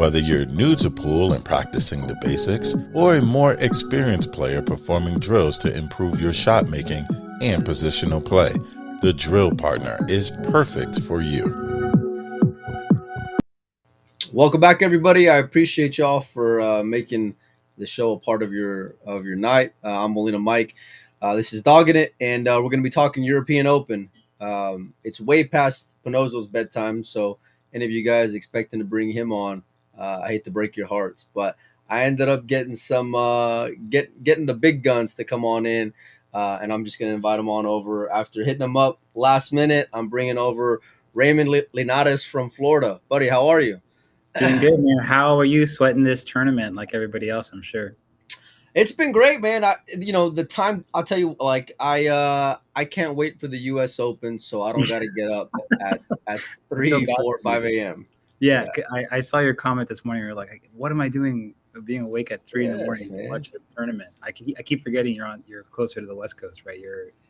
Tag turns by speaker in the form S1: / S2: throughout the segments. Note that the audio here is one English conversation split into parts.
S1: Whether you're new to pool and practicing the basics, or a more experienced player performing drills to improve your shot making and positional play, the Drill Partner is perfect for you.
S2: Welcome back, everybody. I appreciate y'all for making the show a part of your night. I'm Molina Mike. This is Dogging It, and we're going to be talking European Open. It's way past Pinozo's bedtime, so any of you guys expecting to bring him on, I hate to break your hearts, but I ended up getting some getting the big guns to come on in, and I'm just going to invite them on over after hitting them up last minute. I'm bringing over Raymond Linares from Florida, buddy. How are you?
S3: Doing good, man. How are you sweating this tournament like everybody else, I'm sure?
S2: It's been great, man. The time I'll tell you, like I can't wait for the U.S. Open, so I don't got to get up at 3, 4, 5 a.m.
S3: Yeah. I saw your comment this morning. You're like, "What am I doing, being awake at 3 in the morning to watch the tournament?" I keep forgetting you're closer to the West Coast, right?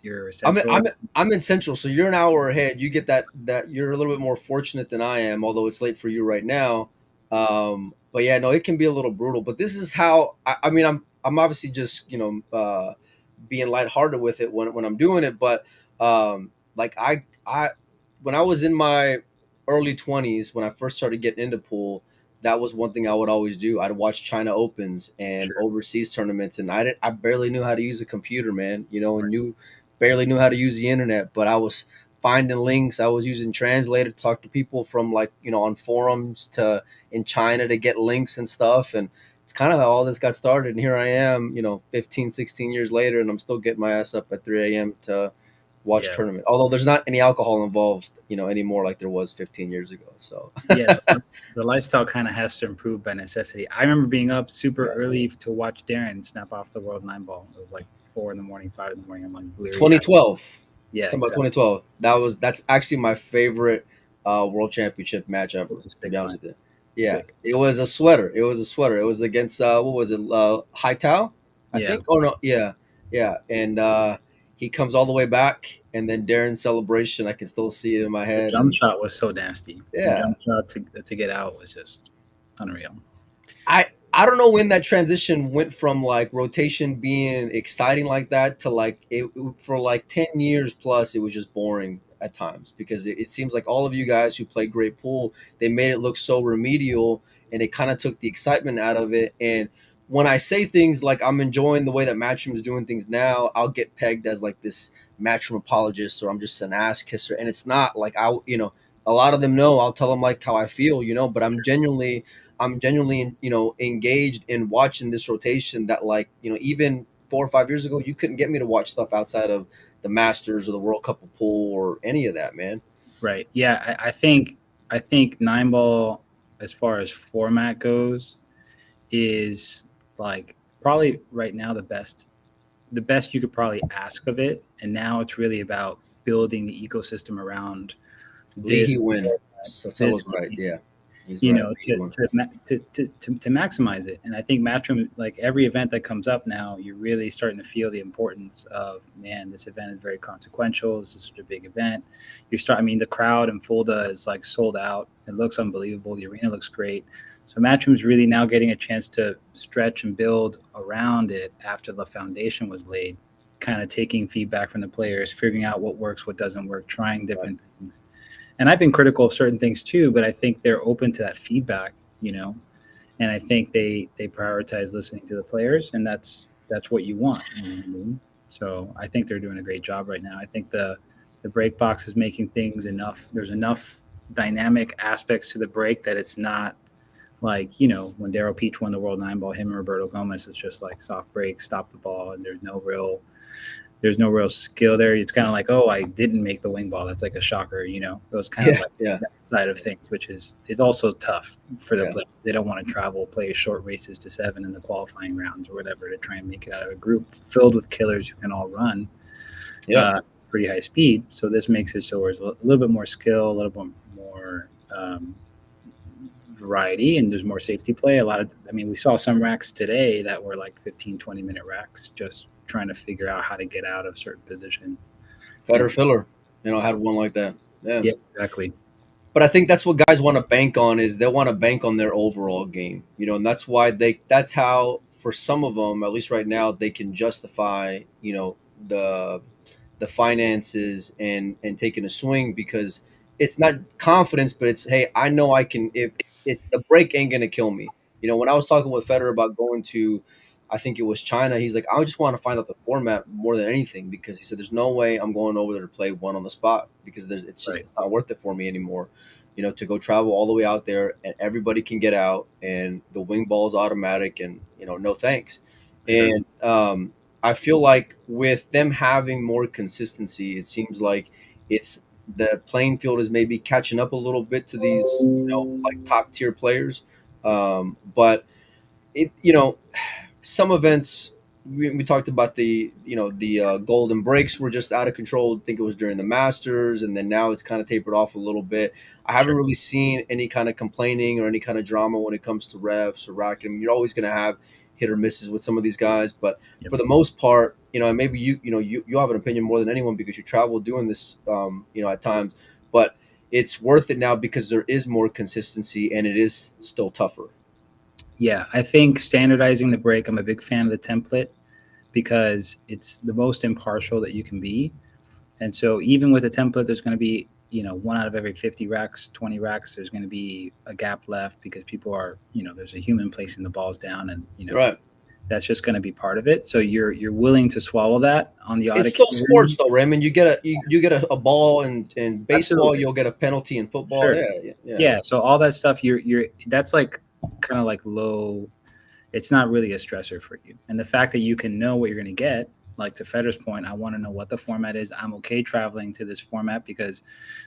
S3: You're Central.
S2: I'm in Central, so you're an hour ahead. You get that you're a little bit more fortunate than I am, although it's late for you right now. But yeah, no, it can be a little brutal. But this is how I mean, I'm obviously just being lighthearted with it when I'm doing it. But like I when I was in my early 20s, when I first started getting into pool, that was one thing I would always do. I'd watch China Opens and overseas tournaments, and I barely knew how to use a computer, man. And barely knew how to use the internet, but I was finding links. I was using Translator to talk to people from on forums to in China to get links and stuff. And it's kind of how all this got started. And here I am, 15, 16 years later, and I'm still getting my ass up at 3 a.m. to watch tournament. Although there's not any alcohol involved, anymore like there was 15 years ago. So
S3: yeah, the lifestyle kind of has to improve by necessity. I remember being up super early to watch Darren snap off the World 9 ball. It was like 4 in the morning, 5 in the morning. I'm like,
S2: 2012.
S3: Yeah,
S2: talking about 2012. That's actually my favorite world championship match ever. To be honest with you. Yeah, sick. It was a sweater. It was against what was it? Haitao, I think. Oh no, yeah. And he comes all the way back, and then Darren's celebration. I can still see it in my head.
S3: The jump shot was so nasty.
S2: Yeah,
S3: the jump shot to get out was just unreal.
S2: I don't know when that transition went from like rotation being exciting like that to like it for like 10 years plus. It was just boring at times because it seems like all of you guys who play great pool, they made it look so remedial, and it kind of took the excitement out of it. And when I say things like I'm enjoying the way that Matchroom is doing things now, I'll get pegged as like this Matchroom apologist, or I'm just an ass kisser. And it's not like a lot of them know I'll tell them like how I feel, but I'm genuinely engaged in watching this rotation that even 4 or 5 years ago, you couldn't get me to watch stuff outside of the Masters or the World Cup of Pool or any of that, man.
S3: Right. Yeah. I think 9 ball, as far as format goes, is like probably right now the best you could probably ask of it. And now it's really about building the ecosystem around this.
S2: So that was right. Yeah.
S3: To maximize it. And I think Matchroom, like every event that comes up now, you're really starting to feel the importance of, man, this event is very consequential. This is such a big event. The crowd in Fulda is like sold out. It looks unbelievable. The arena looks great. So Matchroom's really now getting a chance to stretch and build around it after the foundation was laid, kind of taking feedback from the players, figuring out what works, what doesn't work, trying different things. And I've been critical of certain things too, but I think they're open to that feedback, and I think they prioritize listening to the players, and that's what you want. So I think they're doing a great job right now. I think the break box is making things enough. There's enough dynamic aspects to the break that it's not like, when Daryl Peach won the World 9 ball, him and Roberto Gomez, it's just like soft break, stop the ball, and there's no real skill there. It's kind of like, oh, I didn't make the wing ball. That's like a shocker, It was kind of like that side of things, which is also tough for the players. They don't want to travel, play short races to 7 in the qualifying rounds or whatever to try and make it out of a group filled with killers who can all run pretty high speed. So this makes it so there's a little bit more skill, a little bit more variety, and there's more safety play. We saw some racks today that were like 15, 20-minute racks, just trying to figure out how to get out of certain positions.
S2: Filler, had one like that. Yeah,
S3: exactly.
S2: but I think that's what guys want to bank on, is they want to bank on their overall game, and that's why that's how, for some of them, at least right now, they can justify, the finances and taking a swing, because it's not confidence, but it's, hey, I know I can, if the break ain't gonna kill me. When I was talking with Federer about going to, I think it was China, he's like, I just want to find out the format more than anything, because he said there's no way I'm going over there to play one on the spot, because
S3: Right.
S2: it's not worth it for me anymore. To go travel all the way out there and everybody can get out and the wing ball is automatic, and no thanks.
S3: For sure.
S2: And I feel like with them having more consistency, it seems like it's the playing field is maybe catching up a little bit to these, like top tier players. But it, some events, we talked about the golden breaks were just out of control. I think it was during the Masters, and then now it's kind of tapered off a little bit. I haven't
S3: Sure.
S2: really seen any kind of complaining or any kind of drama when it comes to refs or racking. I mean, you're always going to have hit or misses with some of these guys, but
S3: Yep.
S2: for the most part, and maybe you have an opinion more than anyone because you travel doing this, at times, but it's worth it now because there is more consistency and it is still tougher.
S3: Yeah, I think standardizing the break, I'm a big fan of the template because it's the most impartial that you can be. And so even with a template, there's going to be, one out of every 50 racks, 20 racks, there's going to be a gap left because people are, there's a human placing the balls down, and,
S2: Right.
S3: that's just going to be part of it. So you're willing to swallow that on the odd
S2: It's still sports
S3: occasion.
S2: though, Raymond. You get a ball in baseball,
S3: Absolutely.
S2: you'll get a penalty in football.
S3: Sure.
S2: Yeah, yeah, yeah.
S3: Yeah. So all that stuff, you're that's like kind of like low. It's not really a stressor for you. And the fact that you can know what you're going to get, like to Federer's point, I want to know what the format is. I'm okay traveling to this format because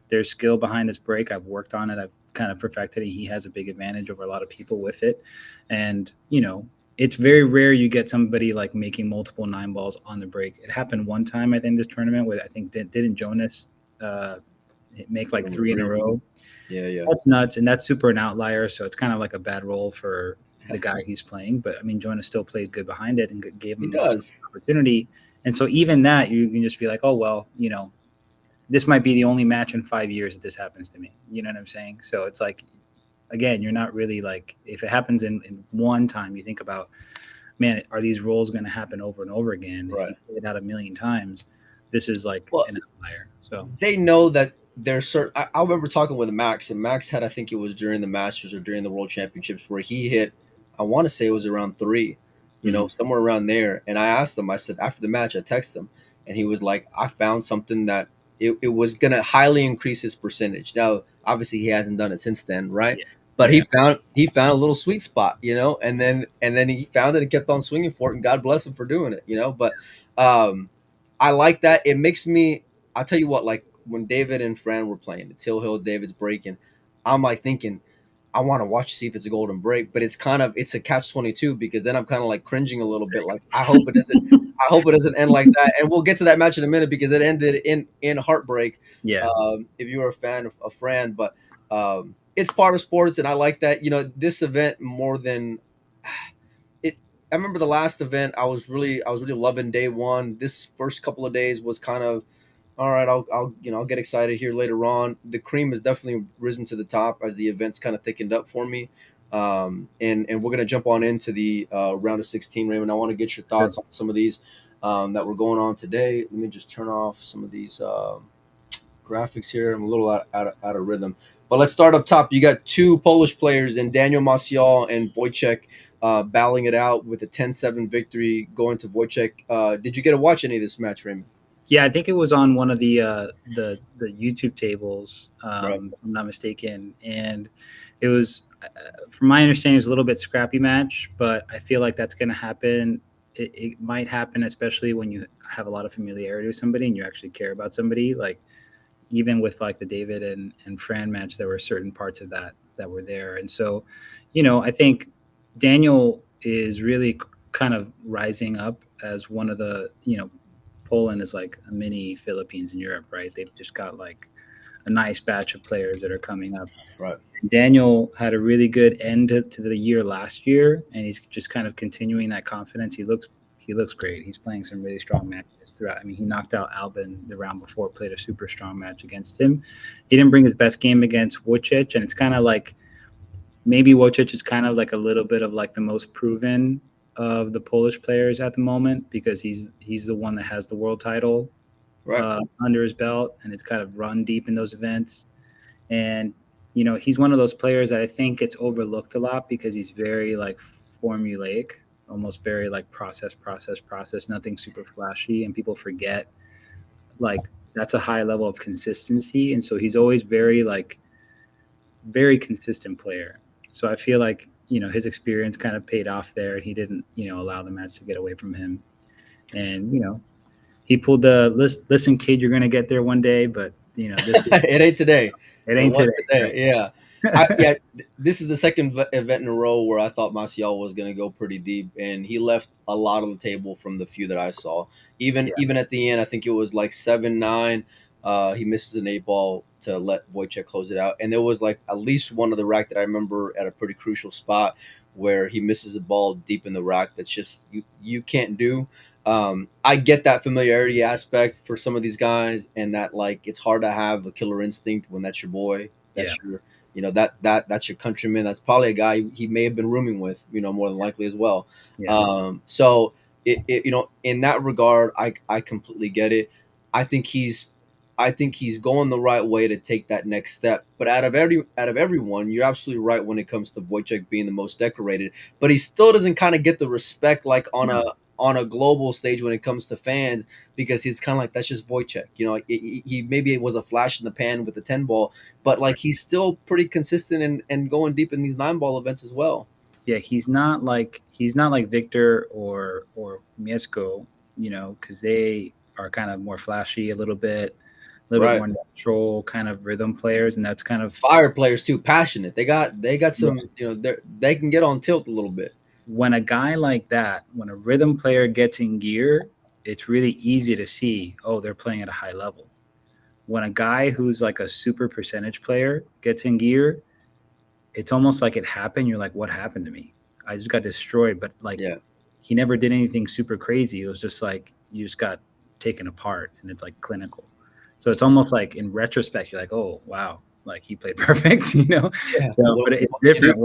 S3: there's skill behind this break. I've worked on it. I've kind of perfected it. He has a big advantage over a lot of people with it. And, it's very rare you get somebody like making multiple 9 balls on the break. It happened one time, I think, this tournament with, I think, didn't Jonas uh, make like
S2: Number
S3: 3 in a
S2: three.
S3: row?
S2: Yeah, yeah.
S3: That's nuts, and that's super an outlier. So it's kind of like a bad role for the guy he's playing. But I mean, Jonas still played good behind it and gave
S2: He
S3: him a
S2: does.
S3: opportunity. And so even that, you can just be like, oh well, this might be the only match in 5 years that this happens to me. You know what I'm saying? So it's like, again, you're not really like, if it happens in one time, you think about, man, are these roles going to happen over and over again? If
S2: Right.
S3: you play it out a million times, this is like
S2: Well,
S3: an outlier. So
S2: they know that there's certain. I remember talking with Max, and Max had, I think it was during the Masters or during the World Championships, where he hit. I want to say it was around three, somewhere around there. And I asked him. I said after the match, I texted him, and he was like, "I found something that it was gonna highly increase his percentage." Now, obviously, he hasn't done it since then, right?
S3: yeah,
S2: But he
S3: yeah,
S2: found a little sweet spot, and then he found it and kept on swinging for it, and God bless him for doing it. But um, I like that. It makes me. I'll tell you what, like when David and Fran were playing, the Till Hill, David's breaking, I'm like thinking, I want to watch to see if it's a golden break, but it's a catch-22, because then I'm kind of like cringing a little bit. Like I hope it doesn't end like that. And we'll get to that match in a minute because it ended in heartbreak.
S3: yeah.
S2: If you were a fan of Fran, but it's part of sports, and I like that. This event more than it. I remember the last event. I was really loving day one. This first couple of days was kind of all right. I'll get excited here later on. The cream has definitely risen to the top as the events kind of thickened up for me. And we're gonna jump on into the round of 16, Raymond. I want to get your
S3: Sure.
S2: thoughts on some of these that were going on today. Let me just turn off some of these graphics here. I'm a little out of rhythm. But let's start up top. You got two Polish players in Daniel Maciel and Wojciech battling it out with a 10-7 victory going to Wojciech. Did you get to watch any of this match, Raymond?
S3: Yeah, I think it was on one of the YouTube tables,
S2: Right.
S3: if I'm not mistaken, and it was, from my understanding, it was a little bit scrappy match, but I feel like that's going to happen. It might happen, especially when you have a lot of familiarity with somebody and you actually care about somebody. Like even with like the David and Fran match, there were certain parts of that were there, and so, I think Daniel is really kind of rising up as one of the, Poland is like a mini Philippines in Europe, right? They've just got like a nice batch of players that are coming up.
S2: Right.
S3: Daniel had a really good end to the year last year, and he's just kind of continuing that confidence. he looks great. He's playing some really strong matches throughout. I mean, he knocked out Albin the round before, played a super strong match against him. He didn't bring his best game against Vucic, and it's kind of like maybe Vucic is kind of like a little bit of like the most proven of the Polish players at the moment because he's the one that has the world title
S2: Right.
S3: under his belt and has kind of run deep in those events. And he's one of those players that I think gets overlooked a lot because he's very like formulaic, almost very like process, nothing super flashy, and people forget like that's a high level of consistency, and so he's always very consistent player. So I feel like his experience kind of paid off there, and he didn't allow the match to get away from him, and he pulled the listen, kid, you're gonna get there one day, but
S2: It ain't today.
S3: it ain't today.
S2: Right? Yeah. This is the second event in a row where I thought Maciel was going to go pretty deep, and he left a lot on the table from the few that I saw. Even at the end, I think it was like 7-9. He misses an 8-ball to let Wojciech close it out, and there was like at least one of the rack that I remember at a pretty crucial spot where he misses a ball deep in the rack that's just you can't do. I get that familiarity aspect for some of these guys, and that like it's hard to have a killer instinct when that's your boy, that's your that's your countryman. That's probably a guy he may have been rooming with, more than likely as well. So in that regard, I completely get it. I think he's going the right way to take that next step. But out of everyone, you're absolutely right when it comes to Wojciech being the most decorated. But he still doesn't kind of get the respect like on a global stage when it comes to fans, because he's kind of like, that's just Wojciech. He maybe it was a flash in the pan with the 10-ball, but like he's still pretty consistent and going deep in these 9-ball events as well.
S3: Yeah, he's not like Victor or Mieszko, because they are kind of more flashy a little bit more natural kind of rhythm players, and that's kind of
S2: fire players too, passionate. They got some, they can get on tilt a little bit.
S3: When a guy like that, when a rhythm player gets in gear, it's really easy to see, oh, they're playing at a high level. When a guy who's like a super percentage player gets in gear, it's almost like it happened. You're like, what happened to me? I just got destroyed. But like, he never did anything super crazy. It was just like, you just got taken apart, and it's like clinical. So it's almost like in retrospect, you're like, oh, wow, like he played perfect,
S2: Yeah.
S3: So, but it's different.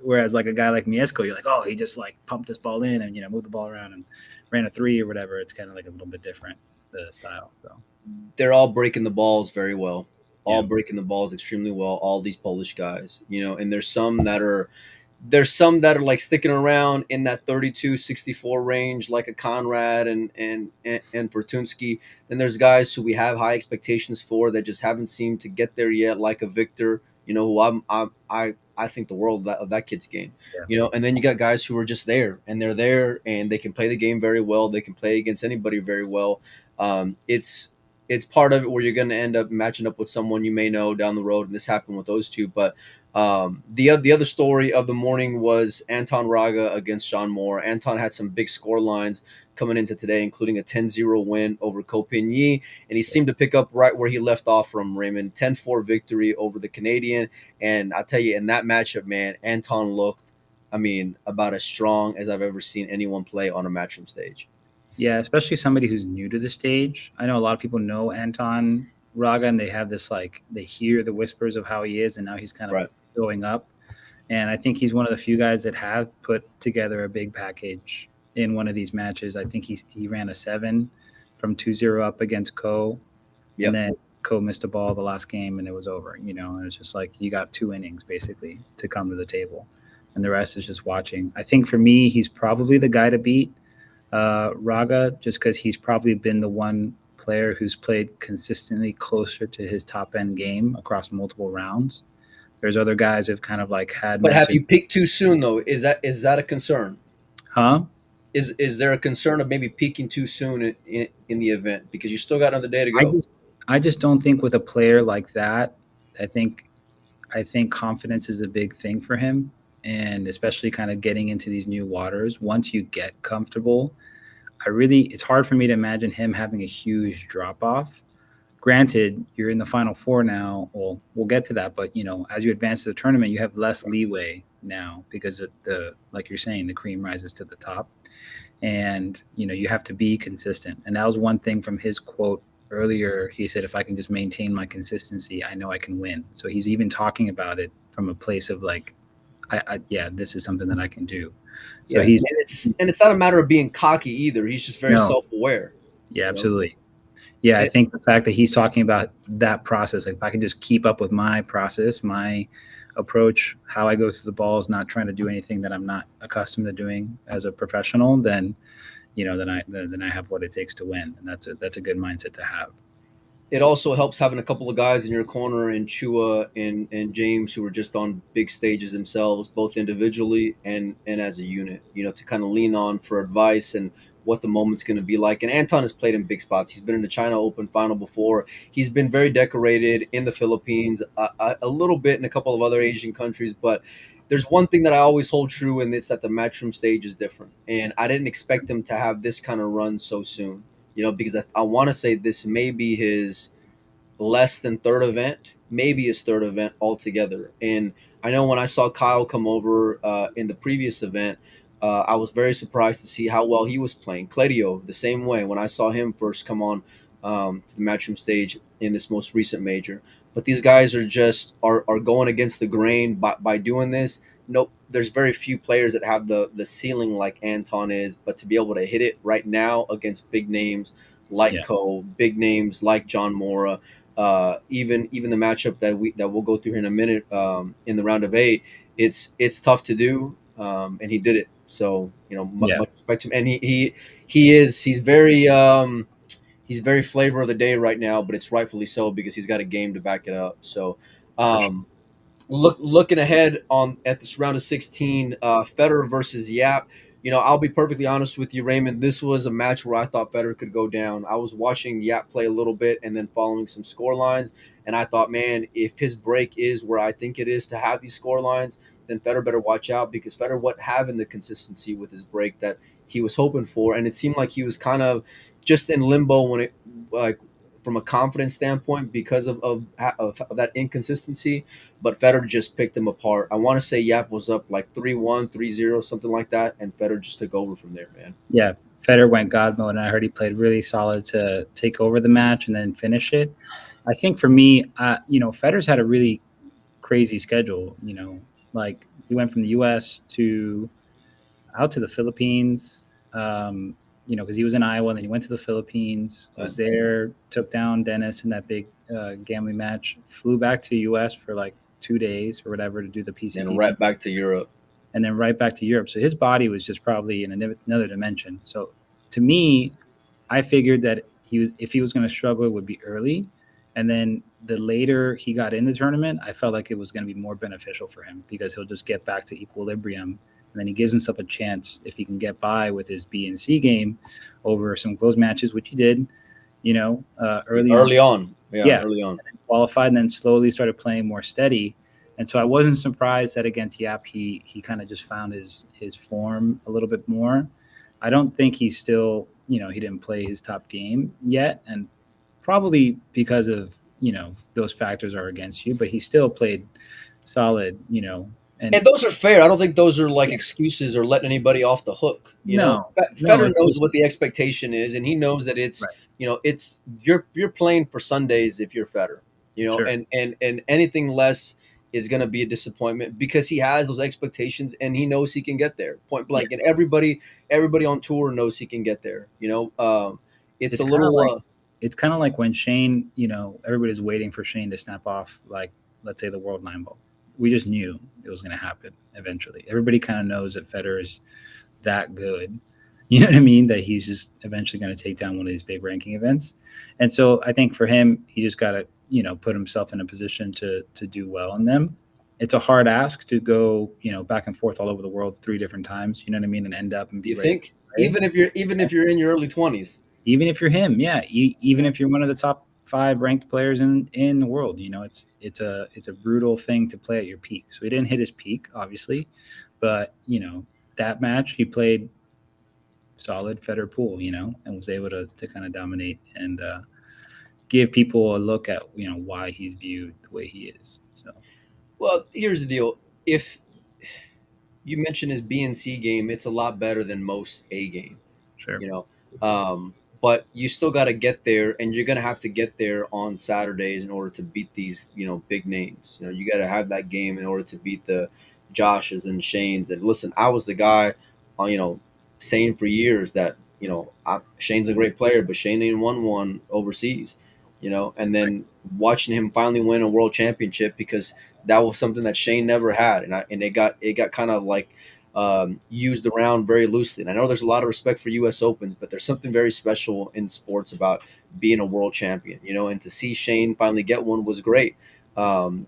S3: Whereas like a guy like Mieszko, you're like, oh, he just like pumped this ball in and, moved the ball around and ran a 3 or whatever. It's kind of like a little bit different, the style. So
S2: they're all breaking the balls very well, breaking the balls extremely well. All these Polish guys, and there's some that are like sticking around in that 32-64 range, like a Conrad and Fortunsky. Then there's guys who we have high expectations for that just haven't seemed to get there yet, like a Victor, who I think the world of that kid's game, and then you got guys who are just there, and they're there and they can play the game very well. They can play against anybody very well. It's part of it where you're going to end up matching up with someone you may know down the road, and this happened with those two. But the other story of the morning was Anton Raga against John Moore. Anton had some big score lines coming into today, including a 10-0 win over Copigny, and he seemed to pick up right where he left off from Raymond. 10-4 victory over the Canadian, and I tell you, in that matchup, man, Anton looked, about as strong as I've ever seen anyone play on a matchroom stage.
S3: Yeah, especially somebody who's new to the stage. I know a lot of people know Anton Raga, and they have this like, they hear the whispers of how he is, and now he's kind of going up. And I think he's one of the few guys that have put together a big package in one of these matches. I think he ran a 7 from 2-0 up against Ko. And then Ko missed a ball the last game, and it was over, and it's just like, you got 2 innings basically to come to the table, and the rest is just watching. I think for me, he's probably the guy to beat, Raga, just because he's probably been the one player who's played consistently closer to his top end game across multiple rounds. There's other guys who've kind of like had.
S2: But have you picked too soon though? Is that a concern?
S3: Huh?
S2: Is there a concern of maybe peaking too soon in the event, because you still got another day to go?
S3: I just don't think with a player like that. I think confidence is a big thing for him. And especially kind of getting into these new waters, once you get comfortable, it's hard for me to imagine him having a huge drop off. Granted, you're in the Final Four now. Well, we'll get to that, but as you advance to the tournament, you have less leeway now because of like you're saying, the cream rises to the top. And you have to be consistent. And that was one thing from his quote earlier. He said, if I can just maintain my consistency, I know I can win. So he's even talking about it from a place of like, yeah, this is something that I can do. So
S2: Yeah,
S3: he's
S2: and it's not a matter of being cocky either. He's just very
S3: no,
S2: self aware.
S3: yeah,
S2: You know,
S3: absolutely. Yeah, I
S2: and
S3: think the fact that he's talking about that process, like if I can just keep up with my process, my approach, how I go through the balls, not trying to do anything that I'm not accustomed to doing as a professional, then then I have what it takes to win, and that's a good mindset to have.
S2: it also helps having a couple of guys in your corner in Chua and James who are just on big stages themselves, both individually and as a unit. You know, to kind of lean on for advice and what the moment's going to be like. And Anton has played in big spots. He's been in the China Open final before. He's been very decorated in the Philippines, a little bit in a couple of other Asian countries. But there's one thing that I always hold true, and it's that the matchroom stage is different. And I didn't expect him to have this kind of run so soon. You know, because I want to say this may be his less than third event, maybe his third event altogether. And I know when I saw Kyle come over in the previous event, I was very surprised to see how well he was playing. Cledio, the same way, when I saw him first come on to the matchroom stage in this most recent major. But these guys are just are going against the grain by doing this. Nope, there's very few players that have the ceiling like Anton is, but to be able to hit it right now against big names like
S3: Yeah,
S2: Cole, big names like John Mora, even the matchup that we'll go through here in a minute in the round of 8, it's tough to do, and he did it. So
S3: yeah,
S2: much respect to him, and he's very flavor of the day right now, but it's rightfully so because he's got a game to back it up. So
S3: for sure.
S2: um, looking ahead on at this round of 16, Federer versus Yap. You know, I'll be perfectly honest with you, Raymond. This was a match where I thought Federer could go down. I was watching Yap play a little bit and then following some score lines, and I thought, man, if his break is where I think it is to have these score lines, then Federer better watch out because Federer wasn't having the consistency with his break that he was hoping for, and it seemed like he was kind of just in limbo when it like from a confidence standpoint because of that inconsistency, but Federer just picked him apart. I want to say Yap was up like 3-1, 3-0, something like that, and Federer just took over from there, man.
S3: Yeah, Federer went God mode, and I heard he played really solid to take over the match and then finish it. I think for me, Federer's had a really crazy schedule. Like he went from the U.S. to out to the Philippines. Because he was in Iowa, and then he went to the Philippines,
S2: Uh,
S3: was there, took down Dennis in that big gambling match, flew back to U.S. for like 2 days or whatever to do the
S2: and
S3: PCP,
S2: right back to Europe.
S3: and then right back to Europe. So his body was just probably in another dimension. So to me, I figured that if he was going to struggle, it would be early, and then the later he got in the tournament, I felt like it was going to be more beneficial for him because he'll just get back to equilibrium, and then he gives himself a chance if he can get by with his B and C game over some close matches, which he did, early on.
S2: Early on, yeah,
S3: Yeah,
S2: early on.
S3: qualified and then slowly started playing more steady. And so I wasn't surprised that against Yap he kind of just found his form a little bit more. I don't think he's still, he didn't play his top game yet, and probably because of, those factors are against you, but he still played solid, and
S2: And those are fair. I don't think those are like
S3: yeah,
S2: excuses or letting anybody off the hook. You know,
S3: no,
S2: Federer
S3: it's
S2: knows
S3: just
S2: what the expectation is, and he knows that it's
S3: right,
S2: it's you're playing for Sundays if you're Federer. You know,
S3: sure,
S2: and anything less is going to be a disappointment because he has those expectations and he knows he can get there point
S3: yeah.
S2: blank. And everybody on tour knows he can get there. It's
S3: It's
S2: a
S3: kind of
S2: little
S3: like it's kind of like when Shane, everybody's waiting for Shane to snap off, like, let's say, the World Nine Ball. We just knew it was going to happen eventually. Everybody kind of knows that Federer's that good. You know what I mean? That he's just eventually going to take down one of these big ranking events. And so I think for him, he just got to, put himself in a position to do well in them. It's a hard ask to go, back and forth all over the world 3 different times, you know what I mean, and end up and be
S2: you
S3: ready to
S2: think
S3: play.
S2: even if you're in your early 20s.
S3: Even if you're him, yeah, even
S2: Yeah.
S3: if you're one of the top 5 ranked players in the world, it's a brutal thing to play at your peak. So he didn't hit his peak, obviously, but that match he played solid Federer pool, and was able to kind of dominate and give people a look at why he's viewed the way he is. So
S2: Well, here's the deal. If you mentioned his B and C game, it's a lot better than most A game.
S3: Sure.
S2: you know. But you still got to get there, and you're gonna have to get there on Saturdays in order to beat these, big names. You got to have that game in order to beat the Joshes and Shanes. And listen, I was the guy, saying for years that Shane's a great player, but Shane ain't won one overseas. And then watching him finally win a world championship, because that was something that Shane never had, and it got kind of like used around very loosely. And I know there's a lot of respect for U.S. Opens, but there's something very special in sports about being a world champion, and to see Shane finally get one was great. And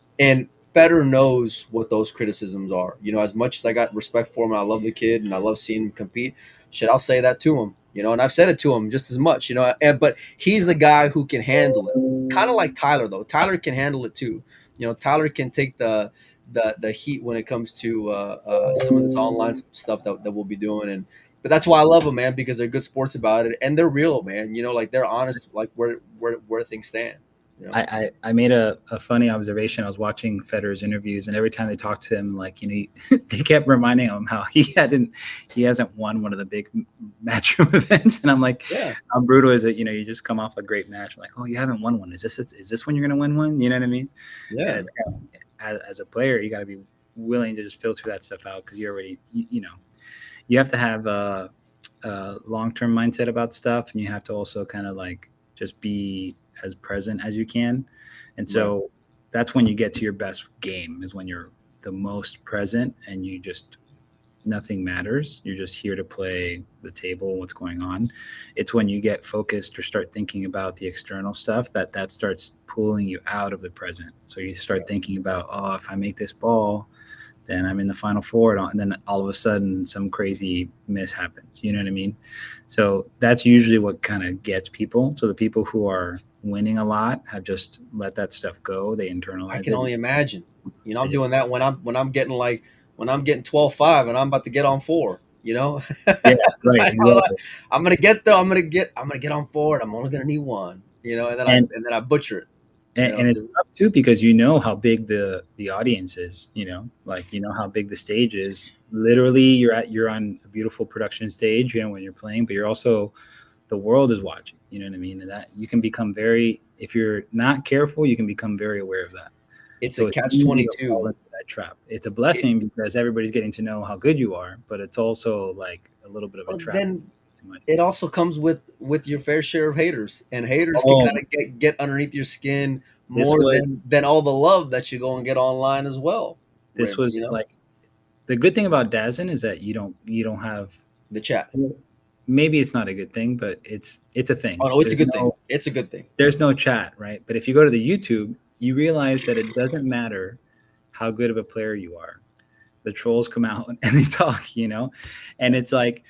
S2: Federer knows what those criticisms are. As much as I got respect for him, and I love the kid, and I love seeing him compete. Shit, I'll say that to him. And I've said it to him just as much. But he's the guy who can handle it. Kind of like Tyler, though. Tyler can handle it too. Tyler can take the heat when it comes to some of this online stuff that we'll be doing. But that's why I love them, man, because they're good sports about it, and they're real, man. Like they're honest, like where things stand.
S3: I made a funny observation. I was watching Federer's interviews, and every time they talked to him, like, they kept reminding him how he hasn't won one of the big matchroom events. And I'm like,
S2: yeah,
S3: how brutal is it? You just come off a great match. I'm like, oh, you haven't won one. Is this when you're going to win one? You know what I mean?
S2: Yeah.
S3: It's kind of, as a player, you got to be willing to just filter that stuff out, because you already, you have to have a long-term mindset about stuff, and you have to also kind of like just be as present as you can. And so that's when you get to your best game, is when you're the most present and you just, nothing matters. You're just here to play the table, what's going on. It's when you get focused or start thinking about the external stuff that starts pulling you out of the present. So you start thinking about, oh, if I make this ball, then I'm in the final four, and then all of a sudden some crazy miss happens. You know what I mean? So that's usually what kind of gets people. So the people who are winning a lot have just let that stuff go. They internalize it.
S2: I can only imagine. I'm doing that when I'm getting 12-5 and I'm about to get on 4.
S3: Yeah, right.
S2: I'm gonna get there. I'm gonna get on 4, and I'm only gonna need 1. And then I butcher it.
S3: And it's tough too, because how big the audience is. How big the stage is. Literally, you're on a beautiful production stage. When you're playing, but you're also, the world is watching. You know what I mean? And that you can become if you're not careful, you can become very aware of that.
S2: It's a catch-22.
S3: That trap. It's a blessing because everybody's getting to know how good you are, but it's also like a little bit of a trap.
S2: Then it also comes with your fair share of haters, and haters can kind of get underneath your skin more than all the love that you go and get online as well.
S3: This was like the good thing about Dazen is that you don't have
S2: the chat.
S3: Maybe it's not a good thing, but it's a thing.
S2: Oh no, it's a good thing. It's a good thing.
S3: There's no chat, right? But if you go to the YouTube, you realize that it doesn't matter how good of a player you are. The trolls come out and they talk, and it's like,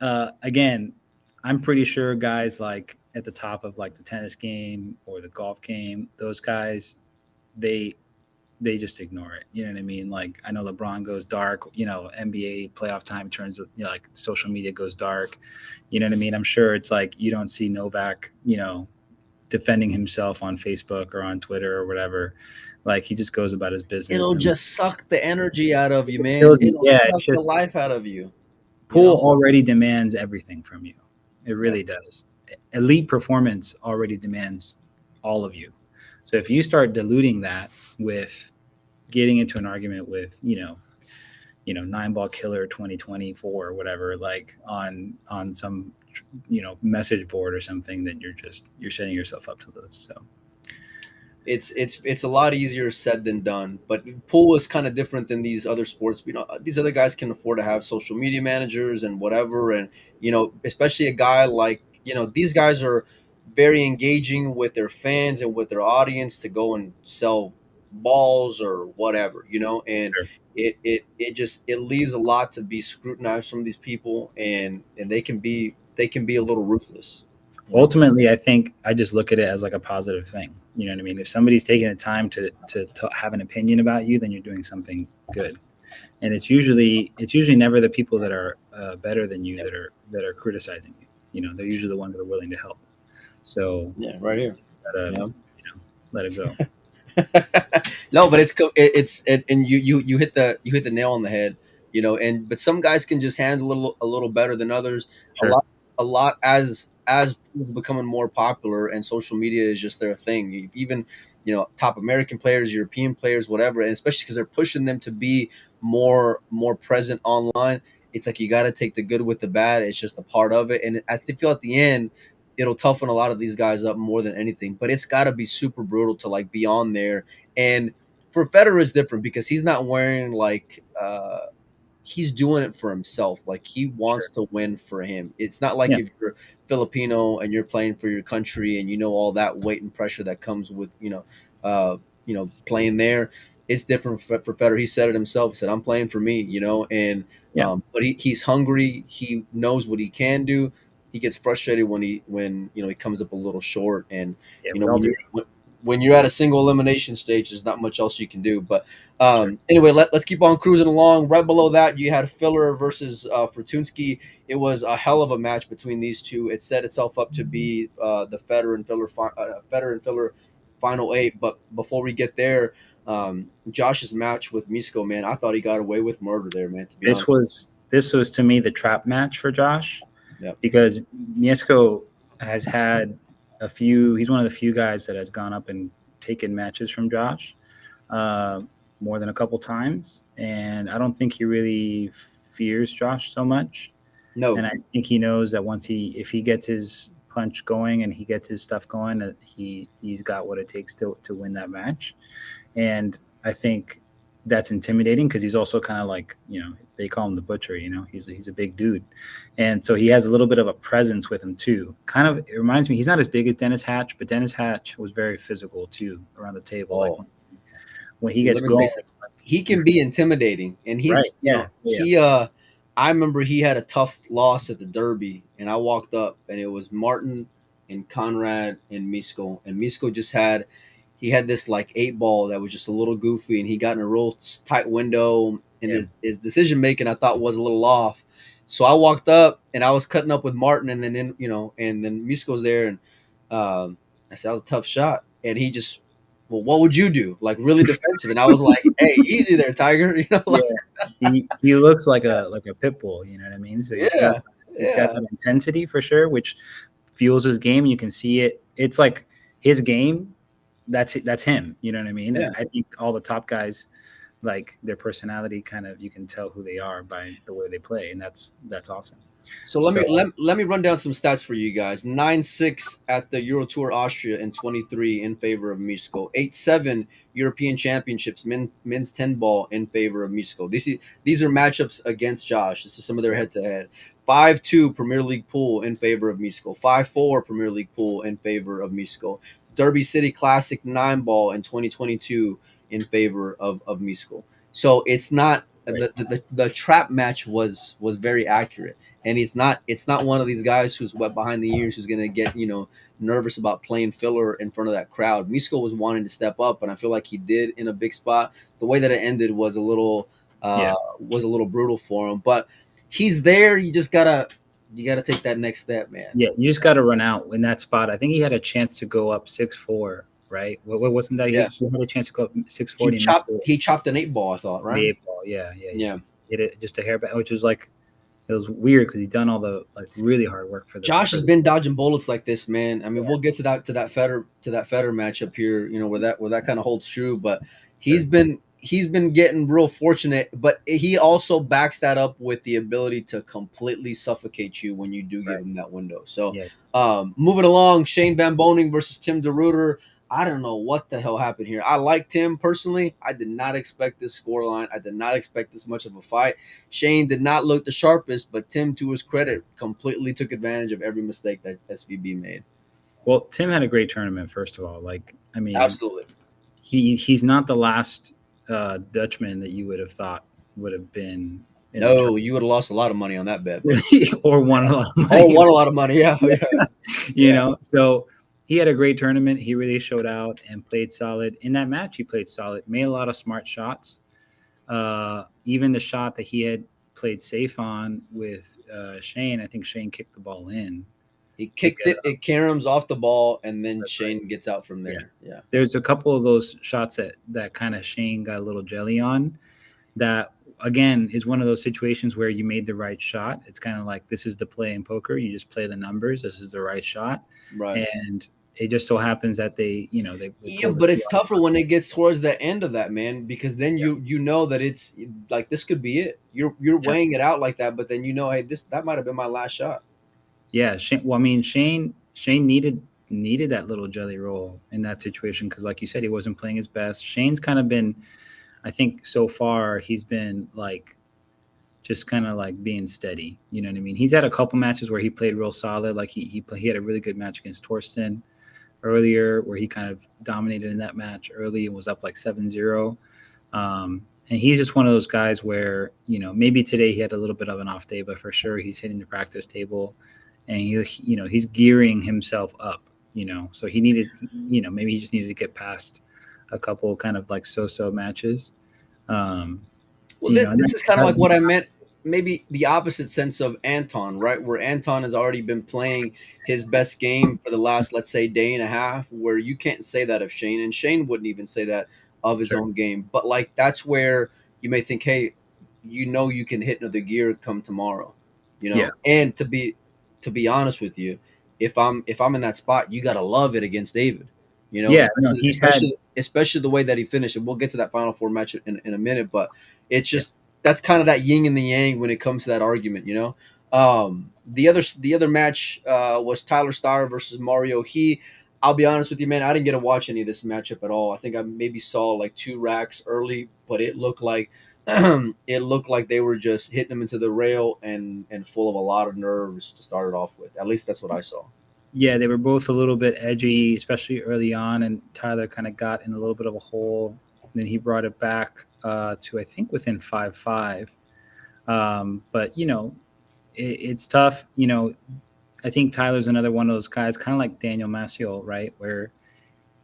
S3: again, I'm pretty sure guys like at the top of like the tennis game or the golf game, those guys, they just ignore it. You know what I mean? Like, I know LeBron goes dark, NBA playoff time turns, like social media goes dark. You know what I mean? I'm sure it's like, you don't see Novak, defending himself on Facebook or on Twitter or whatever. Like, he just goes about his business.
S2: It'll just suck the energy out of you, man. It'll suck the life out of you.
S3: Pool already demands everything from you. It really does. Elite performance already demands all of you. So if you start diluting that with getting into an argument with, 9-ball killer 2024 or whatever, like on some, message board or something, then you're setting yourself up to lose. So
S2: it's a lot easier said than done. But pool is kind of different than these other sports. These other guys can afford to have social media managers and whatever, and especially a guy like these guys are very engaging with their fans and with their audience to go and sell balls or whatever, and
S3: sure.
S2: it leaves a lot to be scrutinized from these people, and they can be a little ruthless.
S3: Ultimately, I think I just look at it as like a positive thing. You know what I mean? If somebody's taking the time to have an opinion about you, then you're doing something good. And it's usually never the people that are better than you that are criticizing you. They're usually the ones that are willing to help. So
S2: yeah, right here,
S3: let it go.
S2: No, but and you hit the nail on the head. But some guys can just handle a little better than others.
S3: Sure.
S2: a lot as becoming more popular and social media is just their thing. Even top American players, European players, whatever, and especially because they're pushing them to be more present online. It's like you got to take the good with the bad. It's just a part of it, and I feel at the end it'll toughen a lot of these guys up more than anything. But it's got to be super brutal to like be on there. And for Federer, it's different because he's not wearing like he's doing it for himself. Like he wants
S3: Sure.
S2: to win for him. It's not like
S3: Yeah.
S2: if you're Filipino and you're playing for your country and all that weight and pressure that comes with playing there. It's different for Federer. He said it himself. He said, "I'm playing for me," and
S3: Yeah.
S2: but he's hungry. He knows what he can do. He gets frustrated when he comes up a little short, and
S3: Yeah.
S2: you
S3: We
S2: know
S3: all
S2: when
S3: do.
S2: you're at a single elimination stage, there's not much else you can do. But
S3: Sure.
S2: anyway, let's keep on cruising along. Right below that, you had Filler versus Fortunsky. It was a hell of a match between these two. It set itself up to be the Federer and Filler final eight. But before we get there, Josh's match with Misko, man, I thought he got away with murder there, man. To be honest.
S3: This was to me the trap match for Josh.
S2: Yep.
S3: Because Mieszko has had a few. He's one of the few guys that has gone up and taken matches from Josh more than a couple times, and I don't think he really fears Josh so much.
S2: No.
S3: And I think he knows that if he gets his punch going and he gets his stuff going, that he's got what it takes to win that match. And I think that's intimidating because he's also kind of like, they call him the butcher, he's a big dude. And so he has a little bit of a presence with him too. Kind of, it reminds me, he's not as big as Dennis Hatch, but Dennis Hatch was very physical too around the table.
S2: Oh.
S3: Like when he gets going,
S2: he can be intimidating, and he's,
S3: right. Yeah.
S2: he, I remember he had a tough loss at the Derby, and I walked up, and it was Martin and Conrad and Misko, and Misko just had this like 8-ball that was just a little goofy, and he got in a real tight window, and his decision making I thought was a little off. So I walked up, and I was cutting up with Martin, and then and then Misko's there, and I said that was a tough shot, and he just, well, what would you do? Like really defensive, and I was like, hey, easy there, Tiger. Like,
S3: he looks like a pit bull. You know what I mean? So he's got that intensity for sure, which fuels his game. You can see it. It's like his game. That's him. You know what I mean?
S2: Yeah.
S3: I think all the top guys, like their personality, kind of you can tell who they are by the way they play, and that's awesome.
S2: So let me run down some stats for you guys. 9-6 at the Euro Tour Austria in 23 in favor of Misko. 8-7 European Championships men's 10-ball in favor of Misko. These are matchups against Josh. This is some of their head-to-head. 5-2 Premier League pool in favor of Misko. 5-4 Premier League pool in favor of Misko. Derby City Classic 9-ball in 2022 in favor of Misko. So it's not the trap match was very accurate. And it's not one of these guys who's wet behind the ears who's going to get, nervous about playing Filler in front of that crowd. Misko was wanting to step up, and I feel like he did in a big spot. The way that it ended was a little brutal for him, but he's there. You just gotta take that next step, man.
S3: Yeah, you just got to run out in that spot. I think he had a chance to go up 6-4, right? What wasn't that?
S2: Yeah.
S3: He had a chance to go up 6-4.
S2: He chopped an 8-ball, I thought, right?
S3: The 8-ball, yeah. Hit it just a hair back, which was like, it was weird because he'd done all the like really hard work for the.
S2: Josh has been dodging bullets like this, man. I mean, we'll get to that Federer matchup here, where that kind of holds true. But he's been getting real fortunate, but he also backs that up with the ability to completely suffocate you when you do give him that window. So, moving along, Shane Van Boening versus Tim de Ruyter. I don't know what the hell happened here. I like Tim personally. I did not expect this scoreline. I did not expect this much of a fight. Shane did not look the sharpest, but Tim, to his credit, completely took advantage of every mistake that SVB made.
S3: Well, Tim had a great tournament, first of all. Like, I mean,
S2: absolutely.
S3: He's not the last Dutchman that you would have thought would have been.
S2: No, you would have lost a lot of money on that bet.
S3: Or won a lot of money.
S2: Or won a lot of money, yeah.
S3: You know, so he had a great tournament. He really showed out and played solid. In that match, he played solid, made a lot of smart shots. Even the shot that he had played safe on with Shane, I think Shane kicked the ball in.
S2: He kicked it caroms off the ball, and then Shane gets out from there. Yeah.
S3: There's a couple of those shots that kind of Shane got a little jelly on that again, is one of those situations where you made the right shot. It's kind of like, this is the play in poker. You just play the numbers. This is the right shot.
S2: Right.
S3: And it just so happens that they
S2: Yeah,
S3: pulled
S2: but
S3: it.
S2: it's tougher when it gets towards the end of that, man, because then you know that it's like this could be it. You're
S3: Yeah.
S2: weighing it out like that, but then hey, that might have been my last shot.
S3: Yeah. Well, I mean, Shane needed that little jelly roll in that situation because, like you said, he wasn't playing his best. Shane's kind of been, I think, so far he's been like just kind of like being steady. You know what I mean? He's had a couple matches where he played real solid. Like he had a really good match against Torsten earlier where he kind of dominated in that match early and was up like 7-0. And he's just one of those guys where, maybe today he had a little bit of an off day, but for sure he's hitting the practice table and he's gearing himself up, so he needed, maybe he just needed to get past a couple kind of like so-so matches.
S2: Well, this is kind of like what I meant, maybe the opposite sense of Anton, right? Where Anton has already been playing his best game for the last, let's say, day and a half, where you can't say that of Shane, and Shane wouldn't even say that of his own game. But like, that's where you may think, hey, you can hit another gear come tomorrow,
S3: Yeah.
S2: And to be honest with you, if I'm in that spot, you gotta love it against David.
S3: Yeah,
S2: especially the way that he finished. And we'll get to that Final Four match in a minute, but it's just that's kind of that yin and the yang when it comes to that argument. The other match was Tyler Starr versus Mario. I'll be honest with you, man, I didn't get to watch any of this matchup at all. I think I maybe saw like 2 racks early, but it looked like they were just hitting him into the rail and full of a lot of nerves to start it off with. At least that's what I saw.
S3: Yeah, they were both a little bit edgy, especially early on, and Tyler kind of got in a little bit of a hole. And then he brought it back to, I think, within 5-5. But, it's tough. I think Tyler's another one of those guys, kind of like Daniel Maciel, right, where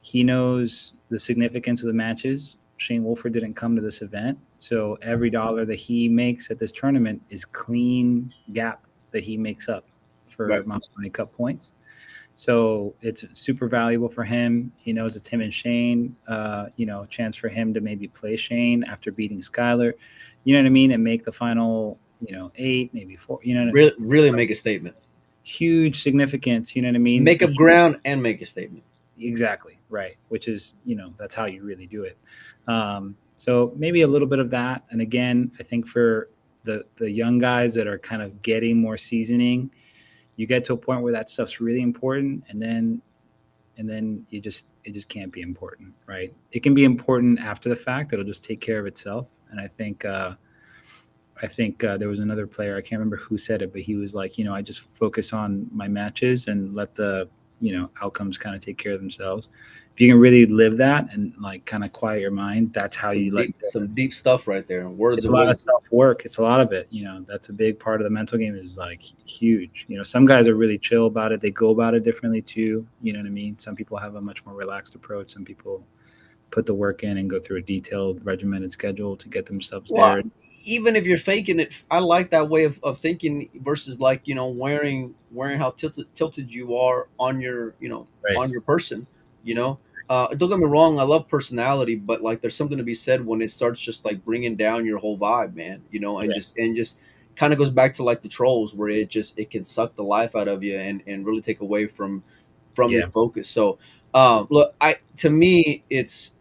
S3: he knows the significance of the matches. Shane Wolford didn't come to this event, so every dollar that he makes at this tournament is clean gap that he makes up for Mouse Money Cup points. So it's super valuable for him. He knows it's him and Shane, chance for him to maybe play Shane after beating Skylar, you know what I mean? And make the final, 8, maybe 4,
S2: really make a statement.
S3: Huge significance, you know what I mean?
S2: Make up ground and make a statement.
S3: Exactly. Right. Which is, that's how you really do it. So maybe a little bit of that. And again, I think for the young guys that are kind of getting more seasoning, you get to a point where that stuff's really important, and then it just can't be important, right? It can be important after the fact; it'll just take care of itself. And I think there was another player, I can't remember who said it, but he was like, I just focus on my matches and let the outcomes kind of take care of themselves. If you can really live that and like kind of quiet your mind, that's how
S2: some deep stuff right there.
S3: It's a lot of self-work. It's a lot of it. That's a big part of the mental game is like huge. Some guys are really chill about it. They go about it differently too. You know what I mean? Some people have a much more relaxed approach. Some people put the work in and go through a detailed, regimented schedule to get themselves there.
S2: Even if you're faking it, I like that way of thinking versus like, wearing how tilted you are on your, on your person, don't get me wrong. I love personality, but like, there's something to be said when it starts just like bringing down your whole vibe, man, and just kind of goes back to like the trolls where it can suck the life out of you and really take away from your focus. So, look, to me, it's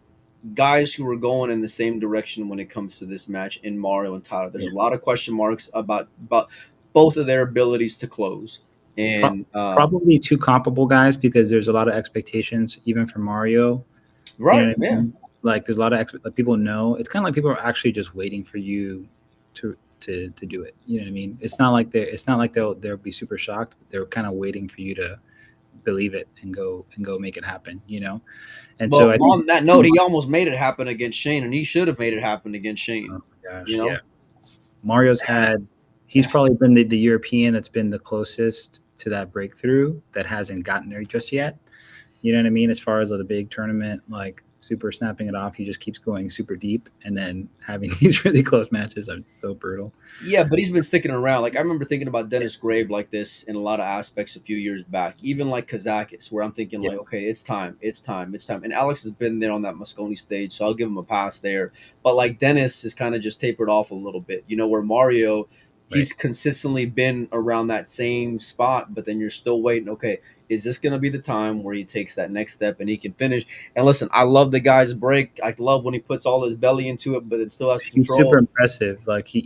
S2: guys who are going in the same direction when it comes to this match in Mario and Tyler. There's a lot of question marks about both of their abilities to close. And
S3: probably 2 comparable guys because there's a lot of expectations even for Mario.
S2: Right. Yeah.
S3: I mean? Like there's a lot of like people know. It's kind of like people are actually just waiting for you to do it. You know what I mean? It's not like they'll be super shocked. They're kind of waiting for you to believe it and go make it happen, And so
S2: on that note, he almost made it happen against Shane, and he should have made it happen against Shane.
S3: Oh my gosh, yeah. Mario's he's probably been the European that's been the closest to that breakthrough that hasn't gotten there just yet. You know what I mean? As far as the big tournament, like super snapping it off. He just keeps going super deep and then having these really close matches are so brutal.
S2: Yeah, but he's been sticking around. Like I remember thinking about Dennis Grabe like this in a lot of aspects a few years back. Even like Kazakis, where I'm thinking
S3: Yeah.
S2: like, okay, it's time, it's time, it's time. And Alex has been there on that Mosconi stage, so I'll give him a pass there. But like Dennis has kind of just tapered off a little bit. You know, where Mario,
S3: Right.
S2: he's consistently been around that same spot, but then you're still waiting. Okay, is this going to be the time where he takes that next step and he can finish? And listen, I love the guy's break. I love when he puts all his belly into it, but it still has
S3: He's super
S2: control.
S3: impressive. Like
S2: His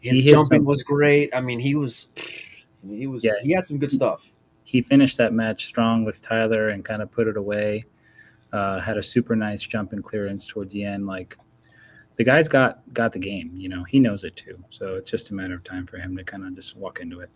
S3: he hit
S2: jumping
S3: some.
S2: was great. I mean,
S3: Yeah,
S2: he had some good stuff.
S3: he finished that match strong with Tyler and kind of put it away. Had a super nice jump and clearance towards the end. Like the guy's got the game. You know, he knows it too. So it's just a matter of time for him to kind of just walk into it.